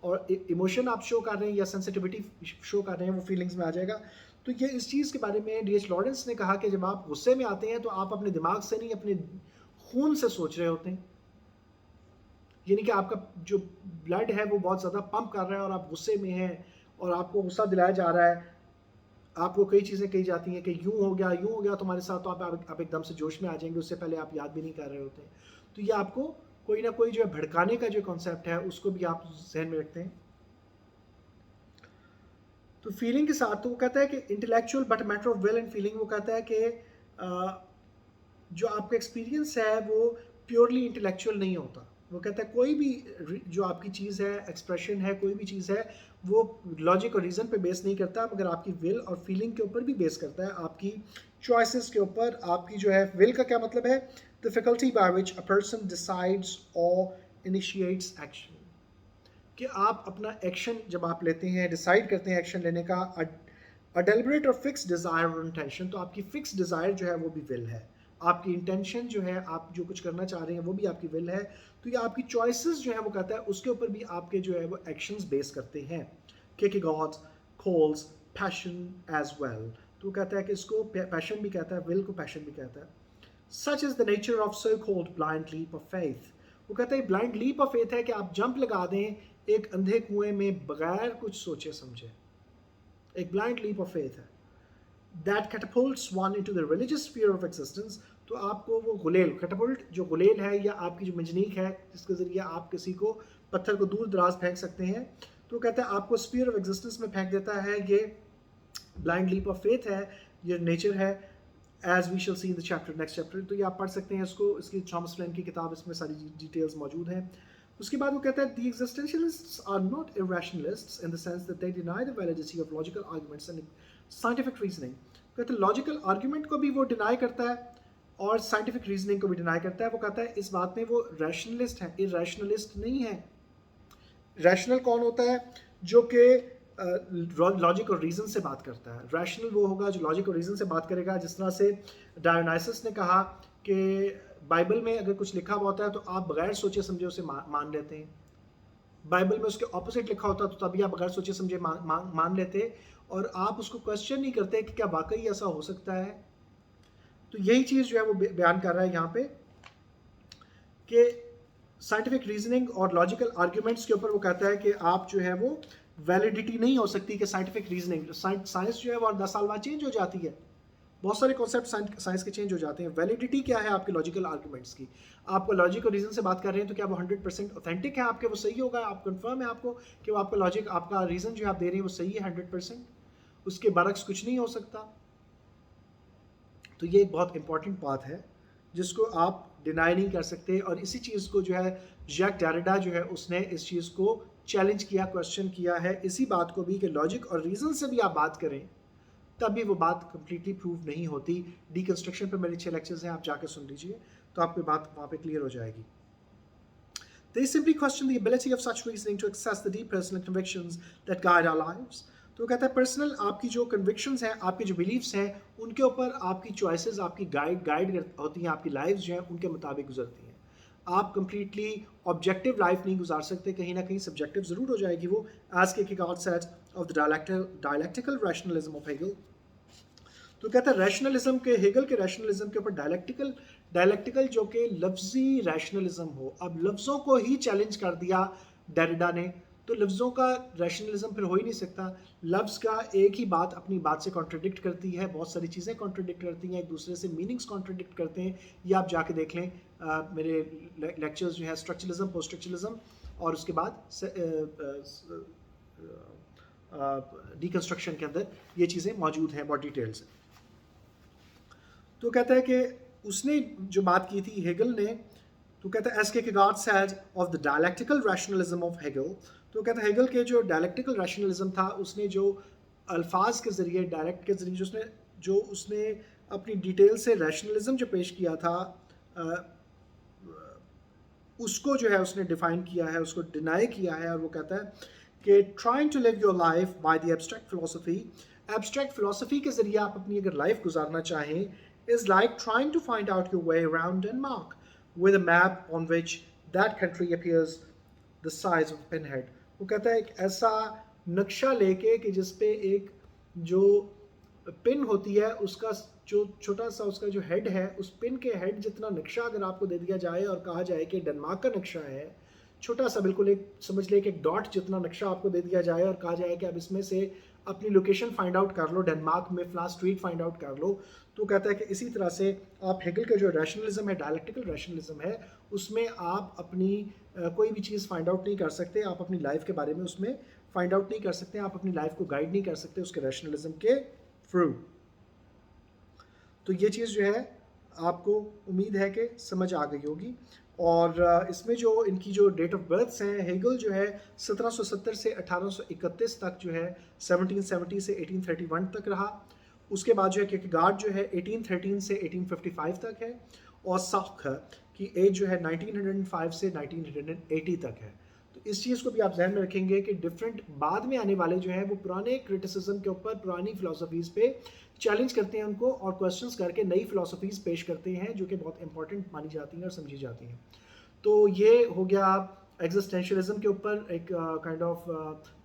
और इमोशन आप शो कर रहे हैं या सेंसिटिविटी शो कर रहे हैं, वो फीलिंग्स में आ जाएगा। तो ये इस चीज़ के बारे में D.H. लॉरेंस ने कहा कि जब आप गुस्से में आते हैं तो आप अपने दिमाग से नहीं, अपने खून से सोच रहे होते हैं। यानी कि आपका जो ब्लड है वो बहुत ज़्यादा पंप कर रहा है और आप गुस्से में हैं और आपको गुस्सा दिलाया जा रहा है, आपको कई चीज़ें कही जाती हैं कि यूँ हो गया तुम्हारे साथ, तो आप एकदम से जोश में आ जाएंगे, उससे पहले आप याद भी नहीं कर रहे होते हैं। तो ये आपको कोई ना कोई जो है भड़काने का जो कॉन्सेप्ट है उसको भी आप जहन में रखते हैं। तो फीलिंग के साथ तो वो कहता है कि intellectual but matter of will and feeling, वो कहता है कि जो आपका एक्सपीरियंस है वो प्योरली इंटेलेक्चुअल नहीं होता। वो कहता है कोई भी जो आपकी चीज़ है, एक्सप्रेशन है, कोई भी चीज़ है, वो लॉजिक और रीज़न पे बेस नहीं करता, मगर आपकी विल और फीलिंग के ऊपर भी बेस करता है, आपकी चॉइसेस के ऊपर। आपकी जो है विल का क्या मतलब है, the faculty by which a person decides और इनिशिएट्स एक्शन। कि आप अपना एक्शन जब आप लेते हैं, डिसाइड करते हैं एक्शन लेने का, डेलिबरेट और फिक्स डिज़ायर और इंटेंशन। तो आपकी फिक्स डिज़ायर जो है वो भी विल है, आपकी इंटेंशन जो है, आप जो कुछ करना चाह रहे हैं वो भी आपकी विल है। तो ये आपकी चॉइसेस जो है वो कहता है उसके ऊपर भी आपके जो है वो एक्शंस बेस करते हैं। Kierkegaard calls passion as well। तो कहता है कि इसको पैशन भी कहता है, विल को पैशन भी कहता है। Such is the nature of so-called blind leap of faith। वो कहता है ब्लाइंड लीप ऑफ फेथ है कि आप जंप लगा दें एक अंधे कुएं में बगैर कुछ सोचे समझे, एक ब्लाइंड लीप ऑफ फेथ है। That catapults one into the religious sphere of existence। तो आपको वो गुलेल, कैटापुल्ट जो गुलेल है या आपकी जो मंजनीक है जिसके ज़रिए आप किसी को पत्थर को दूर दराज फेंक सकते हैं, तो कहता है आपको स्पीयर ऑफ एग्जिस्टेंस में फेंक देता है। ये ब्लाइंड लीप ऑफ फेथ है, ये नेचर है, as we shall see in the chapter, next chapter. तो ये आप पढ़ सकते हैं इसको, इसकी थॉमस फ्लेन की किताब, इसमें सारी डिटेल्स मौजूद हैं। उसके बाद वो कहता है the existentialists are not irrationalists in the sense that they deny the validity of logical arguments and scientific reasoning. कहते हैं लॉजिकल आर्गुमेंट को भी वो डिनाई करता है और साइंटिफिक रीजनिंग को भी डिनाई करता है। वो कहता है इस बात में वो रैशनलिस्ट है, इरेशनलिस्ट नहीं है। रैशनल कौन होता है, जो कि लॉजिक और रीज़न से बात करता है। रैशनल वो होगा जो लॉजिक और रीज़न से बात करेगा। जिस तरह से डायोनाइसस ने कहा कि बाइबल में अगर कुछ लिखा हुआ होता है तो आप बगैर सोचे समझे उसे मान लेते हैं, बाइबल में उसके ऑपोजिट लिखा होता है तो तभी आप बगैर सोचे समझे मान लेते, और आप उसको क्वेश्चन नहीं करते कि क्या वाकई ऐसा हो सकता है। तो यही चीज़ जो है वो बयान कर रहा है यहाँ पे कि साइंटिफिक रीजनिंग और लॉजिकल आर्ग्यूमेंट्स के ऊपर वो कहता है कि आप जो है वो वैलिडिटी नहीं हो सकती कि साइंटिफिक रीजनिंग, साइंस जो है वो 10 साल बाद चेंज हो जाती है, बहुत सारे कॉन्सेप्ट साइंस के चेंज हो जाते हैं। वैलिडिटी क्या है आपके लॉजिकल आर्गुमेंट्स की, आपको लॉजिक और रीजन से बात कर रहे हैं तो क्या वो 100% ऑथेंटिक है आपके, वो सही होगा, आप कंफर्म है आपको कि वो आपका लॉजिक, आपका रीजन जो आप दे रहे हैं वो सही है 100%, उसके बरक्स कुछ नहीं हो सकता। तो ये एक बहुत इंपॉर्टेंट बात है जिसको आप डिनाई नहीं कर सकते। और इसी चीज़ को जो है जैक डेरिडा जो है उसने इस चीज़ को चैलेंज किया, क्वेश्चन किया है इसी बात को भी कि लॉजिक और रीज़न से भी आप बात करें तब भी वो बात कंप्लीटली प्रूव नहीं होती। डीकंस्ट्रक्शन पे मेरे 6 लेक्चर्स हैं, आप जाकर सुन लीजिए तो आपकी बात वहाँ पे क्लियर हो जाएगी। They simply question the ability of such reasoning to access the deep personal convictions that guide our lives। तो कहता है पर्सनल आपकी जो कन्विक्शंस हैं, आपके जो बिलीव्स हैं, उनके ऊपर आपकी चॉइसेस आपकी गाइड होती हैं, आपकी लाइफ्स जो हैं उनके मुताबिक गुजरती हैं। आप कंप्लीटली ऑब्जेक्टिव लाइफ नहीं गुजार सकते, कहीं ना कहीं सब्जेक्टिव ज़रूर हो जाएगी वो, as Kierkegaard said of the dialectical rationalism of Hegel. तो कहता है रैशनलिज्म के, हेगल के रैशनलिज्म के ऊपर डायलेक्टिकल जो कि लफ्जी रैशनलिज्म हो। अब लफ्ज़ों को ही चैलेंज कर दिया डेरिडा ने, तो लफ्ज़ों का रैशनलिज्म फिर हो ही नहीं सकता। लफ्ज़ का एक ही बात अपनी बात से कॉन्ट्रडिक्ट करती है, बहुत सारी चीज़ें कॉन्ट्रडिक्ट करती हैं, एक दूसरे से मीनिंग्स कॉन्ट्रडिक्ट करते हैं। ये आप जाके देख लें मेरे लेक्चर्स जो है स्ट्रक्चरलिज्म, पोस्ट स्ट्रक्चरलिज्म, और उसके बाद डिकंस्ट्रक्शन के अंदर ये चीज़ें मौजूद हैं बहुत डिटेल से। तो कहता है कि उसने जो बात की थी हेगल ने, तो कहता है S Kierkegaard said of the dialectical rationalism of Hegel. तो कहता है हेगल के जो डायलेक्टिकल रैशनलिज्म था, उसने जो अल्फाज के ज़रिए, डायरेक्ट के ज़रिए जो उसने अपनी डिटेल से रैशनलिज्म जो पेश किया था, उसको जो है उसने डिफ़ाइन किया है, उसको डिनाई किया है। और वो कहता है कि trying to live your life by the abstract philosophy, abstract philosophy के ज़रिए आप अपनी अगर लाइफ गुजारना चाहें, is like trying to find out your way around Denmark with a map on which that country appears the size of a pinhead। वो कहता है एक ऐसा नक्शा लेके कि जिस पे एक जो पिन होती है उसका जो छोटा सा उसका जो हेड है, उस पिन के हेड जितना नक्शा अगर आपको दे दिया जाए और कहा जाए कि डेनमार्क का नक्शा है, छोटा सा बिल्कुल एक समझ ले कि एक डॉट जितना नक्शा आपको दे दिया जाए और कहा जाए कि अब इसमें से अपनी लोकेशन फाइंड आउट कर लो, डेनमार्क में फ्ला स्ट्रीट फाइंड आउट कर लो। तो कहता है कि इसी तरह से आप हेगल का जो रैशनलिज्म है, डायलेक्टिकल रैशनलिज्म है, उसमें आप अपनी कोई भी चीज़ फाइंड आउट नहीं कर सकते, आप अपनी लाइफ के बारे में उसमें फाइंड आउट नहीं कर सकते, आप अपनी लाइफ को गाइड नहीं कर सकते उसके रैशनलिज्म के थ्रू। तो ये चीज़ जो है आपको उम्मीद है कि समझ आ गई होगी। और इसमें जो इनकी जो डेट ऑफ बर्थ्स हैं, हेगल जो है 1770 से 1831 तक जो है, 1770 से 1831 तक रहा। उसके बाद जो है किरकेगार्ड जो है 1813 से 1855 तक है, और साख की एज जो है 1905 से 1980 तक है। तो इस चीज़ को भी आप जहन में रखेंगे कि डिफरेंट बाद में आने वाले जो हैं वो पुराने क्रिटिसिज्म के ऊपर, पुरानी फिलोसफीज़ पे चैलेंज करते हैं उनको, और क्वेश्चंस करके नई फिलोसफीज़ पेश करते हैं जो कि बहुत इंपॉर्टेंट मानी जाती हैं और समझी जाती हैं। तो ये हो गया एग्जिस्टेंशियलिज्म के ऊपर एक काइंड ऑफ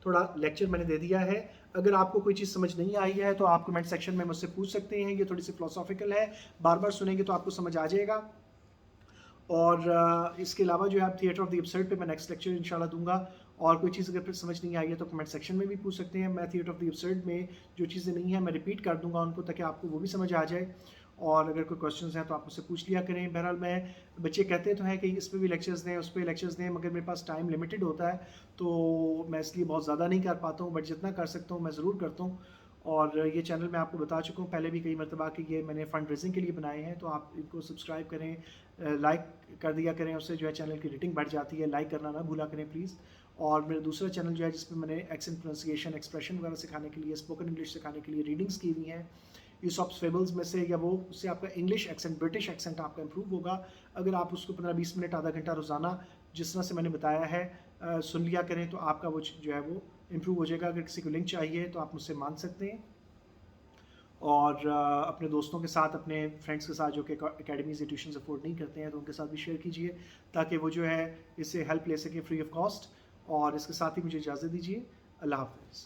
थोड़ा लेक्चर मैंने दे दिया है। अगर आपको कोई चीज़ समझ नहीं आई है तो आप कमेंट सेक्शन में मुझसे पूछ सकते हैं। ये थोड़ी सी फिलोसॉफिकल है, बार बार सुनेंगे तो आपको समझ आ जाएगा। और इसके अलावा जो है आप थिएटर ऑफ द एब्सर्ड पे मैं नेक्स्ट लेक्चर इंशाल्लाह दूंगा। और कोई चीज़ अगर फिर समझ नहीं आई है तो कमेंट सेक्शन में भी पूछ सकते हैं। मैं थिएटर ऑफ द एब्सर्ड में जो चीज़ें नहीं हैं मैं रिपीट कर दूंगा उनको, ताकि आपको वो भी समझ आ जाए। और अगर कोई क्वेश्चंस हैं तो आप मुझसे पूछ लिया करें। बहरहाल मैं, बच्चे कहते तो हैं कि इस पर भी लेक्चर्स दें, उस पर लेक्चर्स दें, मगर मेरे पास टाइम लिमिटेड होता है, तो मैं इसलिए बहुत ज़्यादा नहीं कर पाता हूँ, बट जितना कर सकता हूँ मैं ज़रूर करता हूँ। और ये चैनल मैं आपको बता चुका हूँ पहले भी कई मरतबा कि ये मैंने फ़ंड रेजिंग के लिए बनाए हैं, तो आप इनको सब्सक्राइब करें, लाइक कर दिया करें, उससे जो है चैनल की रेटिंग बढ़ जाती है। लाइक करना ना भूला करें प्लीज़। और मेरा दूसरा चैनल जो है जिस पर मैंने एक्सेंट, प्रोनाउंसिएशन, एक्सप्रेशन वगैरह सिखाने के लिए, स्पोकन इंग्लिश सिखाने के लिए रीडिंग्स की हुई हैं यूसॉप्स फेबल्स में से, या वो उससे आपका इंग्लिश एक्सेंट, ब्रिटिश एक्सेंट आपका इंप्रूव होगा अगर आप उसको 15-20 मिनट, आधा घंटा रोज़ाना जिस तरह से मैंने बताया है सुन लिया करें, तो आपका वो जो है वो इम्प्रूव हो जाएगा। अगर किसी को लिंक चाहिए तो आप मुझसे मांग सकते हैं। और अपने दोस्तों के साथ, अपने फ्रेंड्स के साथ जो कि एकेडमीज या ट्यूशन अफोर्ड नहीं करते हैं, तो उनके साथ भी शेयर कीजिए, ताकि वो जो है इससे हेल्प ले सकें फ्री ऑफ कॉस्ट। और इसके साथ ही मुझे इजाज़त दीजिए। अल्लाह हाफ़िज़।